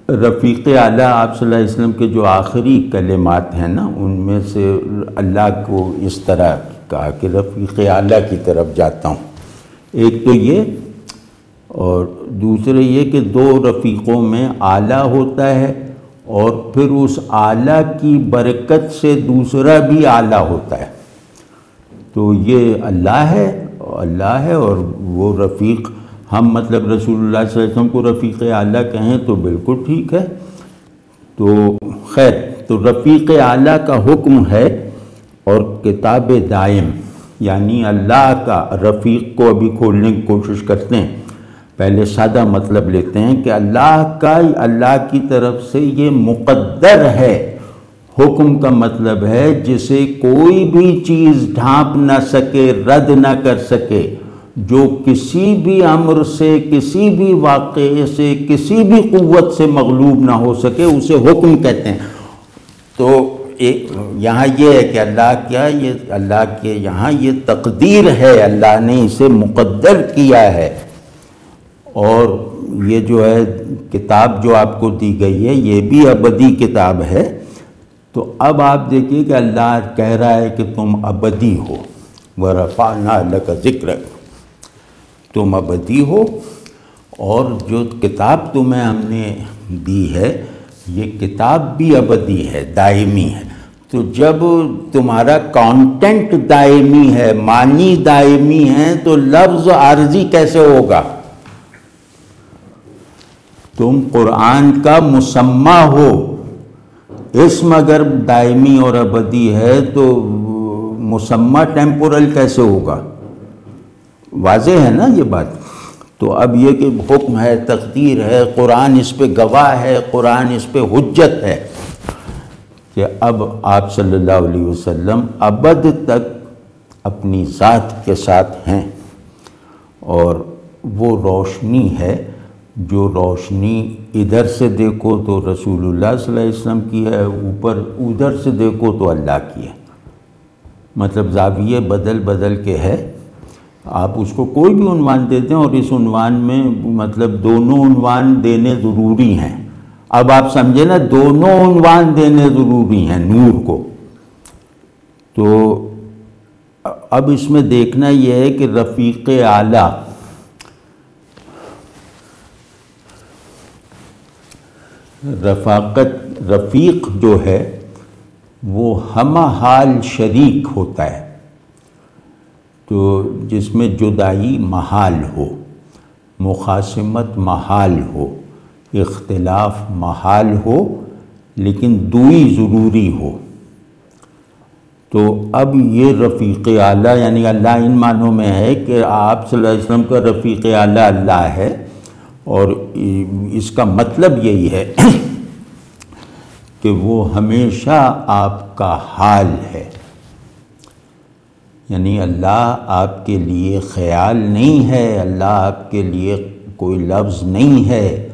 رفیق اعلیٰ آپ صلی اللہ علیہ وسلم کے جو آخری کلمات ہیں نا، ان میں سے اللہ کو اس طرح کہا کہ رفیق اعلیٰ کی طرف جاتا ہوں۔ ایک تو یہ، اور دوسرے یہ کہ دو رفیقوں میں اعلیٰ ہوتا ہے اور پھر اس اعلیٰ کی برکت سے دوسرا بھی اعلیٰ ہوتا ہے. تو یہ اللہ ہے اور وہ رفیق. ہم مطلب رسول اللہ صلی اللہ علیہ وسلم کو رفیق اعلیٰ کہیں تو بالکل ٹھیک ہے. تو خیر، تو رفیق اعلیٰ کا حکم ہے. اور کتاب دائم یعنی اللہ کا رفیق کو ابھی کھولنے کی کوشش کرتے ہیں. پہلے سادہ مطلب لیتے ہیں کہ اللہ کی طرف سے یہ مقدر ہے. حکم کا مطلب ہے جسے کوئی بھی چیز ڈھانپ نہ سکے، رد نہ کر سکے، جو کسی بھی امر سے، کسی بھی واقعے سے، کسی بھی قوت سے مغلوب نہ ہو سکے، اسے حکم کہتے ہیں. تو یہاں یہ ہے کہ اللہ کے یہاں یہ تقدیر ہے، اللہ نے اسے مقدر کیا ہے. اور یہ جو ہے کتاب جو آپ کو دی گئی ہے یہ بھی ابدی کتاب ہے. تو اب آپ دیکھیے کہ اللہ کہہ رہا ہے کہ تم ابدی ہو. وَرَفَعْنَا لَكَ ذِكْرَكَ، تم ابدی ہو. اور جو کتاب تمہیں ہم نے دی ہے یہ کتاب بھی ابدی ہے، دائمی ہے. تو جب تمہارا کانٹینٹ دائمی ہے، معنی دائمی ہے، تو لفظ عارضی کیسے ہوگا؟ تم قرآن کا مسمہ ہو، اسم اگر دائمی اور ابدی ہے تو مسمہ ٹیمپورل کیسے ہوگا؟ واضح ہے نا یہ بات. تو اب یہ کہ حکم ہے، تقدیر ہے، قرآن اس پہ گواہ ہے، قرآن اس پہ حجت ہے کہ اب آپ صلی اللہ علیہ وسلم ابد تک اپنی ذات کے ساتھ ہیں. اور وہ روشنی ہے جو روشنی ادھر سے دیکھو تو رسول اللہ صلی اللہ علیہ وسلم کی ہے، اوپر ادھر سے دیکھو تو اللہ کی ہے. مطلب زاویے بدل کے ہے. آپ اس کو کوئی بھی عنوان دیتے ہیں اور اس عنوان میں مطلب دونوں عنوان دینے ضروری ہیں. اب آپ سمجھے نا، دونوں عنوان دینے ضروری ہیں نور کو. تو اب اس میں دیکھنا یہ ہے کہ رفیق اعلیٰ رفیق جو ہے وہ ہمہ حال شریک ہوتا ہے. تو جس میں جدائی محال ہو، مخاصمت محال ہو، اختلاف محال ہو، لیکن دوئی ضروری ہو. تو اب یہ رفیق اعلیٰ یعنی اللہ ان معنوں میں ہے کہ آپ صلی اللہ علیہ وسلم کا رفیق اعلیٰ اللہ ہے. اور اس کا مطلب یہی ہے کہ وہ ہمیشہ آپ کا حال ہے. یعنی اللہ آپ کے لیے خیال نہیں ہے، اللہ آپ کے لیے کوئی لفظ نہیں ہے،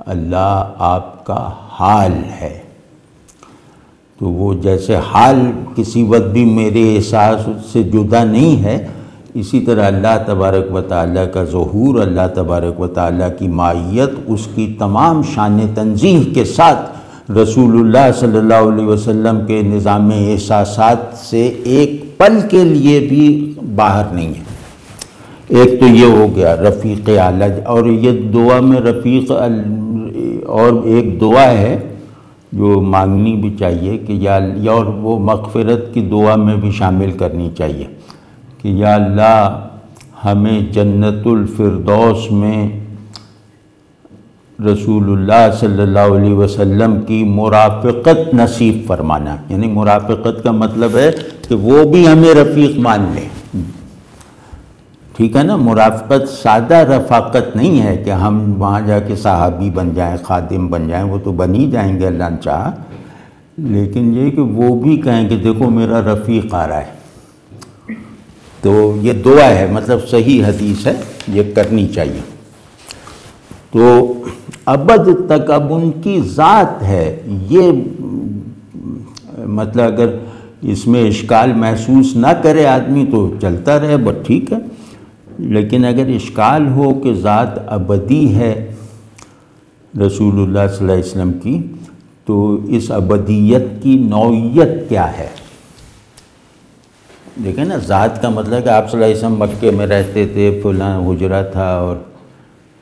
اللہ آپ کا حال ہے. تو وہ جیسے حال کسی وقت بھی میرے احساس سے جدا نہیں ہے، اسی طرح اللہ تبارک و تعالیٰ کا ظہور، اللہ تبارک و تعالیٰ کی معیت، اس کی تمام شان تنزیہ کے ساتھ رسول اللہ صلی اللہ علیہ وسلم کے نظام احساسات سے ایک پل کے لیے بھی باہر نہیں ہے. ایک تو یہ ہو گیا رفیق اعلیٰ. اور یہ دعا میں رفیق اور ایک دعا ہے جو مانگنی بھی چاہیے کہ یا اور وہ مغفرت کی دعا میں بھی شامل کرنی چاہیے کہ یا اللہ ہمیں جنت الفردوس میں رسول اللہ صلی اللہ علیہ وسلم کی مرافقت نصیب فرمانا. یعنی مرافقت کا مطلب ہے کہ وہ بھی ہمیں رفیق مان لے. ٹھیک ہے نا، مرافقت سادہ رفاقت نہیں ہے کہ ہم وہاں جا کے صحابی بن جائیں، خادم بن جائیں، وہ تو بن ہی جائیں گے اللہ نے چاہا، لیکن یہ کہ وہ بھی کہیں کہ دیکھو میرا رفیق آ رہا ہے. تو یہ دعا ہے، مطلب صحیح حدیث ہے، یہ کرنی چاہیے. تو ابد تک اب ان کی ذات ہے. یہ مطلب اگر اس میں اشکال محسوس نہ کرے آدمی تو چلتا رہے، بس ٹھیک ہے. لیکن اگر اشکال ہو کہ ذات ابدی ہے رسول اللہ صلی اللہ علیہ وسلم کی، تو اس ابدیت کی نوعیت کیا ہے؟ دیکھیں نا، ذات کا مطلب کہ آپ صلی اللہ علیہ وسلم مکے میں رہتے تھے، فلاں حجرہ تھا، اور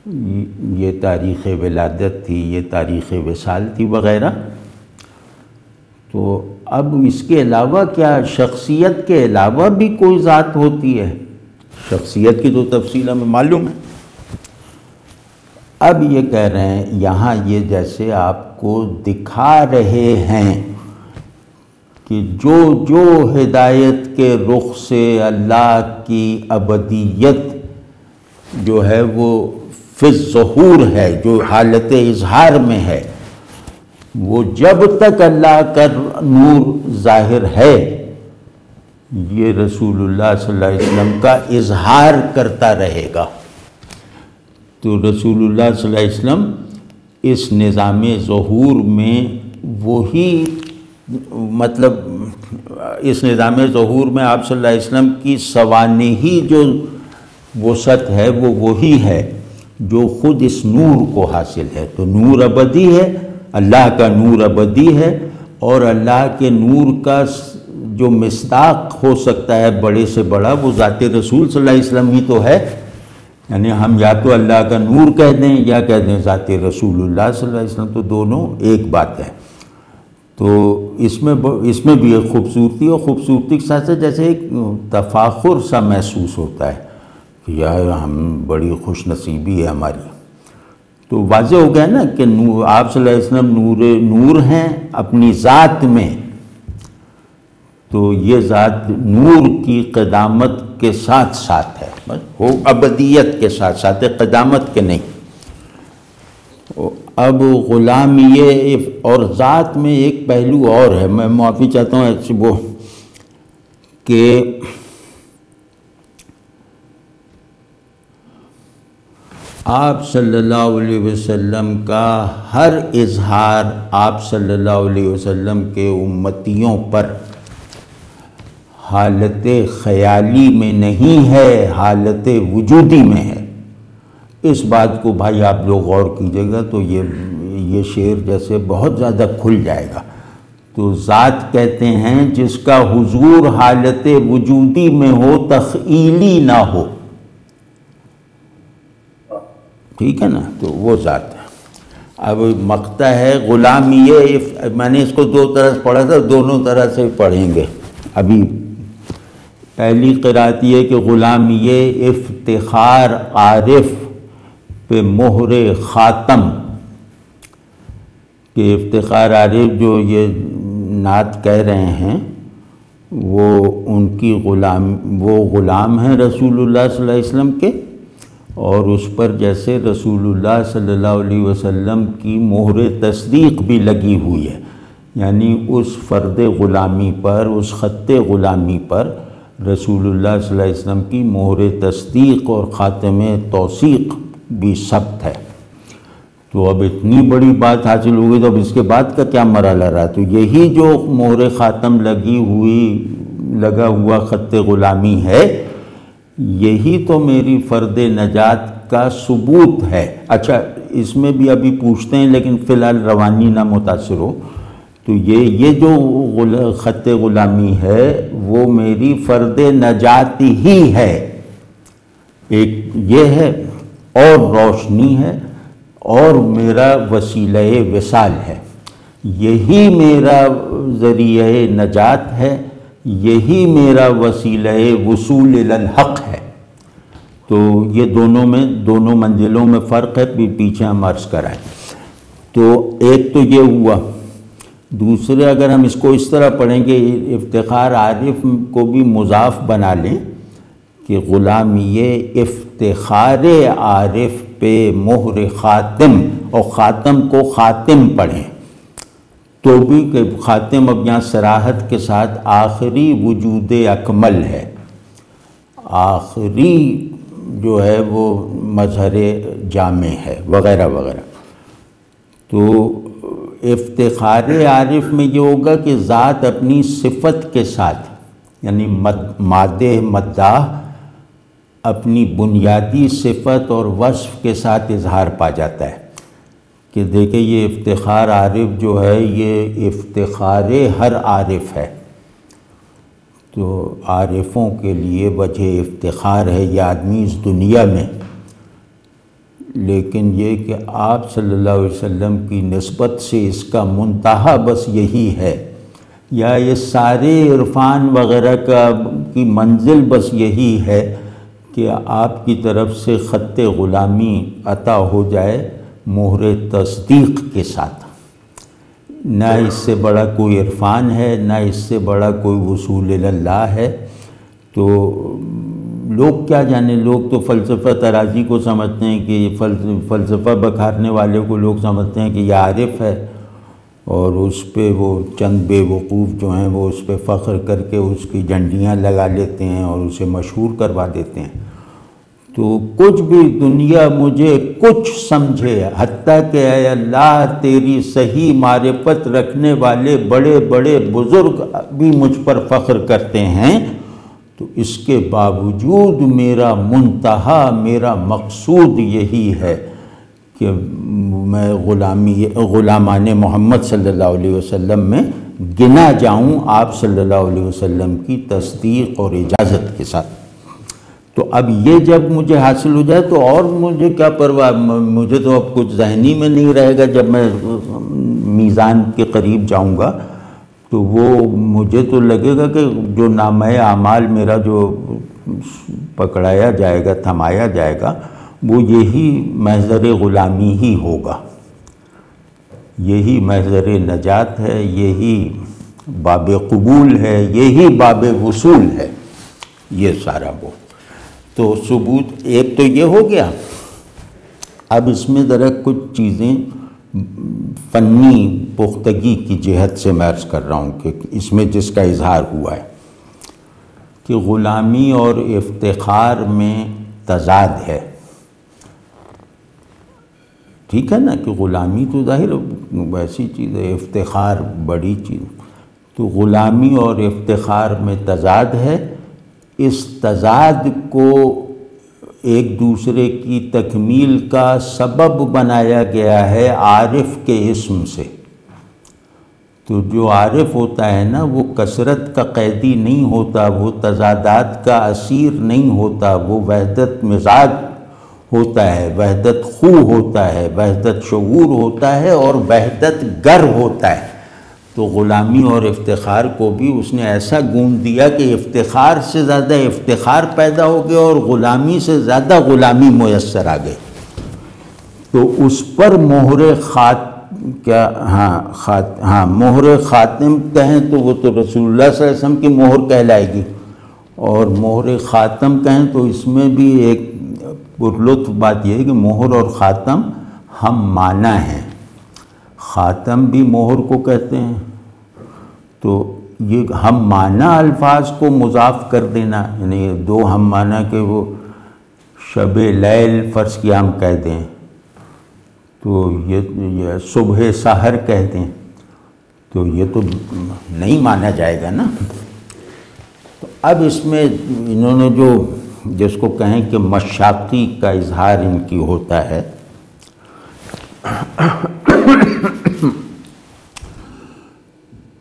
یہ تاریخ ولادت تھی، یہ تاریخ وصال تھی وغیرہ۔ تو اب اس کے علاوہ کیا شخصیت کے علاوہ بھی کوئی ذات ہوتی ہے؟ شخصیت کی تو تفصیل ہمیں معلوم ہے۔ اب یہ کہہ رہے ہیں یہاں یہ جیسے آپ کو دکھا رہے ہیں کہ جو جو ہدایت کے رخ سے اللہ کی ابدیت جو ہے وہ فی الظہور ہے، جو حالت اظہار میں ہے، وہ جب تک اللہ کا نور ظاہر ہے یہ رسول اللہ صلی اللہ علیہ وسلم کا اظہار کرتا رہے گا۔ تو رسول اللہ صلی اللہ علیہ وسلم اس نظام ظہور میں وہی مطلب اس نظام ظہور میں آپ صلی اللہ علیہ وسلم کی سوانحی جو وسعت ہے وہ وہی ہے جو خود اس نور کو حاصل ہے۔ تو نور ابدی ہے، اللہ کا نور ابدی ہے، اور اللہ کے نور کا جو مصداق ہو سکتا ہے بڑے سے بڑا وہ ذات رسول صلی اللہ علیہ وسلم ہی تو ہے۔ یعنی ہم یا تو اللہ کا نور کہہ دیں یا کہہ دیں ذات رسول اللہ صلی اللہ علیہ وسلم، تو دونوں ایک بات ہے۔ تو اس میں بھی ایک خوبصورتی، اور خوبصورتی کے ساتھ ساتھ جیسے ایک تفاخر سا محسوس ہوتا ہے کہ یار ہم بڑی خوش نصیبی ہے ہماری۔ تو واضح ہو گیا نا کہ آپ صلی اللہ علیہ وسلم نور ہیں اپنی ذات میں، تو یہ ذات نور کی قدامت کے ساتھ ساتھ ہے، وہ ابدیت کے ساتھ ساتھ ہے، قدامت کے نہیں۔ اب غلامیے اور ذات میں ایک پہلو اور ہے، میں معافی چاہتا ہوں ایسے وہ کہ آپ صلی اللہ علیہ وسلم کا ہر اظہار آپ صلی اللہ علیہ وسلم کے امتیوں پر حالت خیالی میں نہیں ہے، حالت وجودی میں ہے۔ اس بات کو بھائی آپ لوگ غور کیجئے گا تو یہ شعر جیسے بہت زیادہ کھل جائے گا۔ تو ذات کہتے ہیں جس کا حضور حالت وجودی میں ہو، تخیلی نہ ہو، ٹھیک ہے نا، تو وہ ذات ہے۔ اب مقطع ہے غلامیے، میں نے اس کو دو طرح سے پڑھا تھا، دونوں طرح سے پڑھیں گے۔ ابھی پہلی قرأت یہ کہ غلامیے افتخار عارف پہ مہر خاتم، کہ افتخار عارف جو یہ نعت کہہ رہے ہیں وہ ان کی وہ غلام ہیں رسول اللہ صلی اللہ علیہ وسلم کے، اور اس پر جیسے رسول اللہ صلی اللہ علیہ وسلم کی مہر تصدیق بھی لگی ہوئی ہے، یعنی اس فرد غلامی پر، اس خط غلامی پر رسول اللہ صلی اللہ علیہ وسلم کی مہر تصدیق اور خاتم توثیق بھی ثبت ہے۔ تو اب اتنی بڑی بات حاصل ہوگی تو اب اس کے بعد کا کیا مرحلہ رہا؟ تو یہی جو مہر خاتم لگا ہوا خط غلامی ہے، یہی تو میری فرد نجات کا ثبوت ہے۔ اچھا اس میں بھی ابھی پوچھتے ہیں لیکن فی الحال روانی نہ متاثر ہو، تو یہ جو خط غلامی ہے وہ میری فرد نجات ہی ہے، ایک یہ ہے اور روشنی ہے اور میرا وسیلہ وصال ہے، یہی میرا ذریعہ نجات ہے، یہی میرا وسیلہ وصول الحق ہے۔ تو یہ دونوں منزلوں میں فرق ہے، پیچھے ہم عرض کرائیں۔ تو ایک تو یہ ہوا، دوسرے اگر ہم اس کو اس طرح پڑھیں گے، افتخار عارف کو بھی مضاف بنا لیں کہ غلامیے افتخار عارف پہ مہر خاتم، اور خاتم کو خاتم پڑھیں تو بھی کہ خاتم اب یہاں صراحت کے ساتھ آخری وجود اکمل ہے، آخری جو ہے وہ مظہر جامع ہے وغیرہ وغیرہ۔ تو افتخار عارف میں یہ ہوگا کہ ذات اپنی صفت کے ساتھ، یعنی مادہ مداح اپنی بنیادی صفت اور وصف کے ساتھ اظہار پا جاتا ہے کہ دیکھیں یہ افتخار عارف جو ہے یہ افتخار ہر عارف ہے، تو عارفوں کے لیے وجہ افتخار ہے یہ آدمی اس دنیا میں لیکن یہ کہ آپ صلی اللہ علیہ وسلم کی نسبت سے اس کا منتہا بس یہی ہے، یا یہ سارے عرفان وغیرہ کی منزل بس یہی ہے کہ آپ کی طرف سے خط غلامی عطا ہو جائے مہر تصدیق کے ساتھ۔ نہ اس سے بڑا کوئی عرفان ہے، نہ اس سے بڑا کوئی وصول اللہ ہے۔ تو لوگ کیا جانے، لوگ تو فلسفہ ترازی کو سمجھتے ہیں کہ یہ فلسفہ بکھارنے والے کو لوگ سمجھتے ہیں کہ یہ عارف ہے، اور اس پہ وہ چند بے وقوف جو ہیں وہ اس پہ فخر کر کے اس کی جھنڈیاں لگا لیتے ہیں اور اسے مشہور کروا دیتے ہیں۔ تو کچھ بھی دنیا مجھے کچھ سمجھے، حتیٰ کہ اے اللہ تیری صحیح معرفت رکھنے والے بڑے بڑے بزرگ بھی مجھ پر فخر کرتے ہیں، تو اس کے باوجود میرا منتہا، میرا مقصود یہی ہے کہ میں غلامان محمد صلی اللہ علیہ وسلم میں گنا جاؤں آپ صلی اللہ علیہ وسلم کی تصدیق اور اجازت کے ساتھ۔ تو اب یہ جب مجھے حاصل ہو جائے تو اور مجھے کیا پرواہ، مجھے تو اب کچھ ذہنی میں نہیں رہے گا۔ جب میں میزان کے قریب جاؤں گا تو وہ مجھے تو لگے گا کہ جو نامہ اعمال میرا جو پکڑایا جائے گا، تھمایا جائے گا، وہ یہی محضر غلامی ہی ہوگا، یہی محضر نجات ہے، یہی باب قبول ہے، یہی باب وصول ہے، یہ سارا وہ۔ تو ثبوت ایک تو یہ ہو گیا۔ اب اس میں ذرا کچھ چیزیں فنی پختگی کی جہت سے میں عرض کر رہا ہوں کہ اس میں جس کا اظہار ہوا ہے کہ غلامی اور افتخار میں تضاد ہے۔ ٹھیک ہے نا کہ غلامی تو ظاہر ویسی چیز ہے، افتخار بڑی چیز، تو غلامی اور افتخار میں تضاد ہے۔ اس تضاد کو ایک دوسرے کی تکمیل کا سبب بنایا گیا ہے عارف کے اسم سے۔ تو جو عارف ہوتا ہے نا وہ کثرت کا قیدی نہیں ہوتا، وہ تضادات کا اسیر نہیں ہوتا، وہ وحدت مزاج ہوتا ہے، وحدت خو ہوتا ہے، وحدت شعور ہوتا ہے اور وحدت گر ہوتا ہے۔ تو غلامی اور افتخار کو بھی اس نے ایسا گون دیا کہ افتخار سے زیادہ افتخار پیدا ہو گیا اور غلامی سے زیادہ غلامی میسر آ گئی۔ تو اس پر مہر مہر خاتم کہیں تو وہ تو رسول اللہ صلی اللہ علیہ وسلم کی مہر کہلائے گی، اور مہر خاتم کہیں تو اس میں بھی ایک پرلطف بات یہ ہے کہ مہر اور خاتم ہم معنی ہیں۔ خاتم بھی مہر کو کہتے ہیں، تو یہ ہم معنی الفاظ کو مضاف کر دینا، یعنی دو ہم معنی کہ وہ شب لیل فرض کیا ہم کہہ دیں، تو یہ صبح سحر کہہ دیں، تو یہ تو نہیں مانا جائے گا نا۔ تو اب اس میں انہوں نے جو جس کو کہیں کہ مشاقی کا اظہار ان کی ہوتا ہے،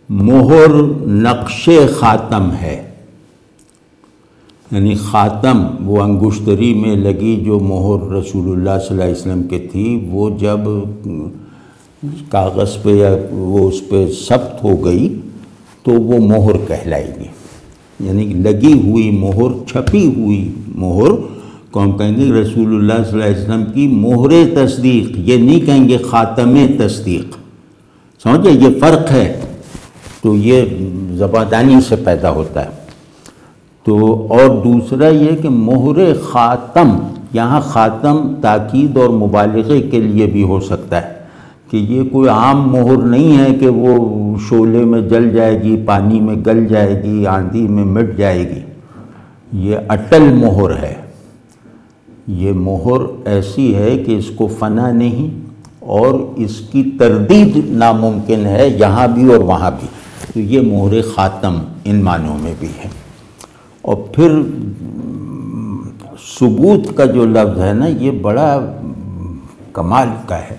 مہر نقش خاتم ہے، یعنی خاتم وہ انگشتری میں لگی جو مہر رسول اللہ صلی اللہ علیہ وسلم کے تھی، وہ جب کاغذ پہ یا وہ اس پہ ثبت ہو گئی تو وہ مہر کہلائے گی، یعنی لگی ہوئی مہر، چھپی ہوئی مہر کو ہم کہیں گے رسول اللہ صلی اللہ علیہ وسلم کی مہر تصدیق، یہ نہیں کہیں گے خاتم تصدیق۔ سمجھے یہ فرق ہے، تو یہ زبادانی سے پیدا ہوتا ہے۔ تو اور دوسرا یہ کہ مہر خاتم، یہاں خاتم تاکید اور مبالغے کے لیے بھی ہو سکتا ہے کہ یہ کوئی عام مہر نہیں ہے کہ وہ شعلے میں جل جائے گی، پانی میں گل جائے گی، آندھی میں مٹ جائے گی، یہ اٹل مہر ہے۔ یہ مہر ایسی ہے کہ اس کو فنا نہیں اور اس کی تردید ناممکن ہے یہاں بھی اور وہاں بھی، تو یہ مہر خاتم ان معنوں میں بھی ہے۔ اور پھر ثبوت کا جو لفظ ہے نا یہ بڑا کمال کا ہے۔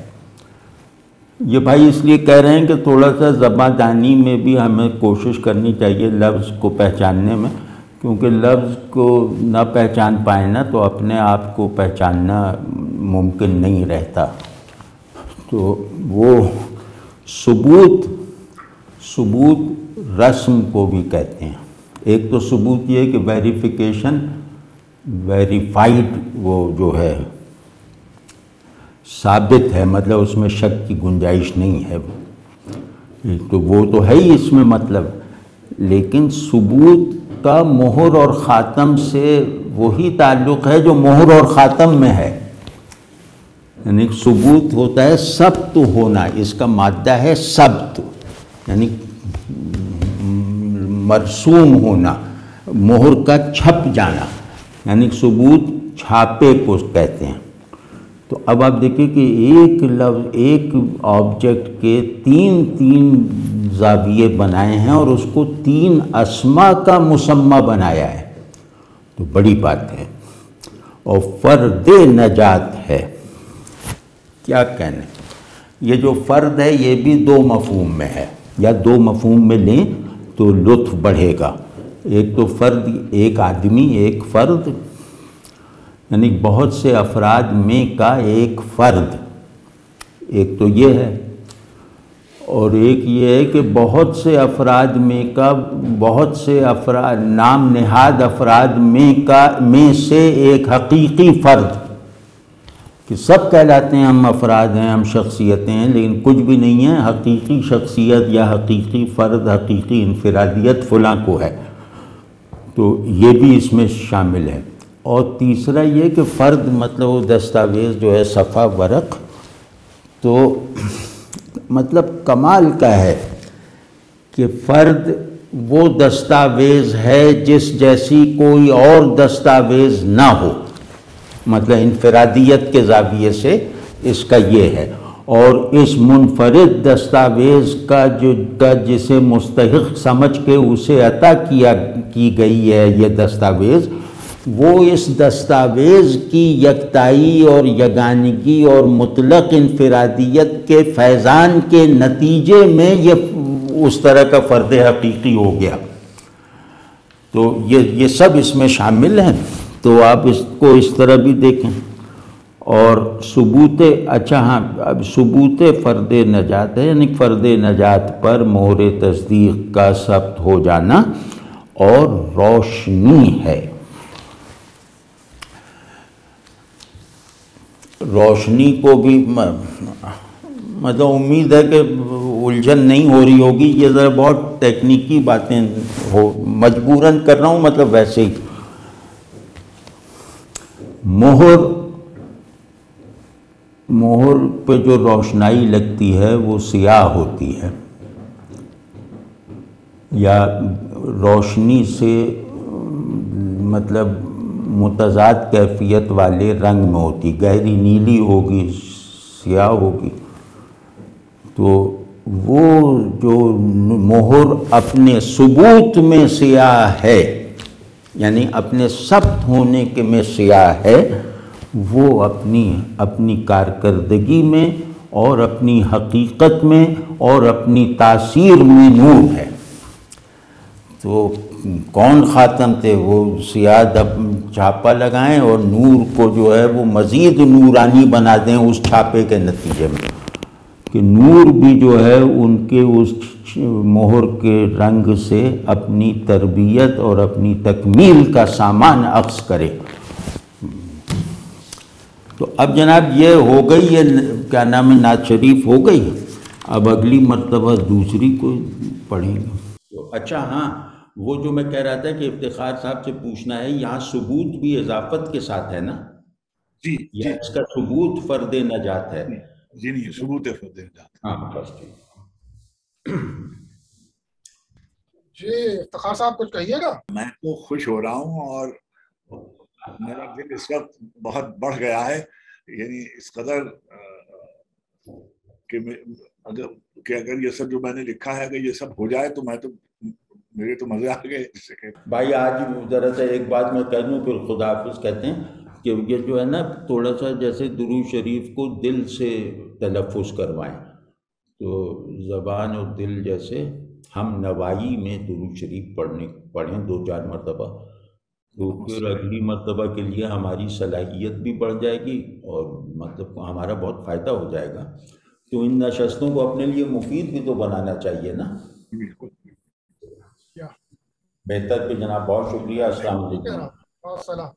یہ بھائی اس لیے کہہ رہے ہیں کہ تھوڑا سا زبان دانی میں بھی ہمیں کوشش کرنی چاہیے لفظ کو پہچاننے میں، کیونکہ لفظ کو نہ پہچان پائیں نا تو اپنے آپ کو پہچاننا ممکن نہیں رہتا. تو وہ ثبوت رسم کو بھی کہتے ہیں. ایک تو ثبوت یہ کہ ویریفیکیشن، ویریفائڈ وہ جو ہے ثابت ہے، مطلب اس میں شک کی گنجائش نہیں ہے، تو وہ تو ہے ہی اس میں مطلب. لیکن ثبوت کا مہر اور خاتم سے وہی تعلق ہے جو مہر اور خاتم میں ہے. یعنی ثبوت ہوتا ہے ثبت ہونا، اس کا مادہ ہے ثبت، یعنی مرسوم ہونا، مہر کا چھپ جانا، یعنی ثبوت چھاپے کو کہتے ہیں. تو اب آپ دیکھیں کہ ایک لفظ، ایک آبجیکٹ کے تین زاویے بنائے ہیں اور اس کو 3 اسما کا مسمى بنایا ہے، تو بڑی بات ہے. اور فرد نجات ہے، کیا کہنے. یہ جو فرد ہے یہ بھی 2 مفہوم میں ہے، یا 2 مفہوم میں لیں تو لطف بڑھے گا. ایک تو فرد، ایک آدمی، ایک فرد، یعنی بہت سے افراد میں کا ایک فرد، ایک تو یہ ہے. اور ایک یہ ہے کہ بہت سے افراد میں کا، بہت سے افراد، نام نہاد افراد میں سے ایک حقیقی فرد، کہ سب کہلاتے ہیں ہم افراد ہیں، ہم شخصیتیں ہیں، لیکن کچھ بھی نہیں ہے. حقیقی شخصیت یا حقیقی فرد، حقیقی انفرادیت فلاں کو ہے، تو یہ بھی اس میں شامل ہے. اور تیسرا یہ کہ فرد مطلب وہ دستاویز جو ہے صفحہ ورق، تو مطلب کمال کا ہے کہ فرد وہ دستاویز ہے جس جیسی کوئی اور دستاویز نہ ہو، مطلب انفرادیت کے زاویے سے اس کا یہ ہے. اور اس منفرد دستاویز کا جسے مستحق سمجھ کے اسے عطا کی گئی ہے یہ دستاویز، وہ اس دستاویز کی یکتائی اور یگانگی اور مطلق انفرادیت کے فیضان کے نتیجے میں یہ اس طرح کا فرد حقیقی ہو گیا. تو یہ سب اس میں شامل ہیں. تو آپ اس کو اس طرح بھی دیکھیں. اور ثبوت، اچھا ہاں، اب ثبوت فرد نجات ہے، یعنی فرد نجات پر مہر تصدیق کا ثبت ہو جانا اور روشنی ہے. روشنی کو بھی مطلب امید ہے کہ الجھن نہیں ہو رہی ہوگی. یہ ذرا بہت ٹیکنیکی باتیں مجبوراً کر رہا ہوں، مطلب ویسے ہی. مہر پہ جو روشنائی لگتی ہے وہ سیاہ ہوتی ہے، یا روشنی سے مطلب متضاد کیفیت والے رنگ میں ہوتی، گہری نیلی ہوگی، سیاہ ہوگی. تو وہ جو مہر اپنے ثبوت میں سیاہ ہے، یعنی اپنے ثبت ہونے کے میں سیاہ ہے، وہ اپنی کارکردگی میں اور اپنی حقیقت میں اور اپنی تاثیر میں نور ہے. تو کون خاتم تھے؟ وہ سیاہ چھاپا لگائیں اور نور کو جو ہے وہ مزید نورانی بنا دیں اس چھاپے کے نتیجے میں، کہ نور بھی جو ہے ان کے اس مہر کے رنگ سے اپنی تربیت اور اپنی تکمیل کا سامان عکس کرے. تو اب جناب یہ ہو گئی، یہ کیا نام ہے، نعت شریف ہو گئی. اب اگلی مرتبہ دوسری کو پڑھیں گے. اچھا ہاں، وہ جو میں کہہ رہا تھا کہ افتخار صاحب سے پوچھنا ہے، یہاں ثبوت بھی اضافت کے ساتھ ہے نا؟ جی یا اس کا ثبوت فرد نجات ہے؟ جی نہیں، ثبوت فرد نجات. ہاں بس ٹھیک. جی افتخار صاحب کچھ کہیے گا. میں تو خوش ہو رہا ہوں اور میرا دل اس وقت بہت بڑھ گیا ہے، یعنی اس قدر کہ اگر یہ سب جو میں نے لکھا ہے اگر یہ سب ہو جائے تو میرے تو مزے آ گئے. بھائی آج ذرا سا ایک بات میں کہہ دوں پھر خدا حافظ کہتے ہیں، کہ یہ جو ہے نا تھوڑا سا جیسے درود شریف کو دل سے تلفظ کروائیں، تو زبان اور دل جیسے ہم نوائی میں درود شریف پڑھیں 2-4 مرتبہ، تو پھر اگلی مرتبہ کے لیے ہماری صلاحیت بھی بڑھ جائے گی اور مطلب ہمارا بہت فائدہ ہو جائے گا. تو ان نشستوں کو اپنے لیے مفید بھی تو بنانا چاہیے نا. بالکل. بہتر. پہ جناب بہت شکریہ. السلام علیکم. السلام.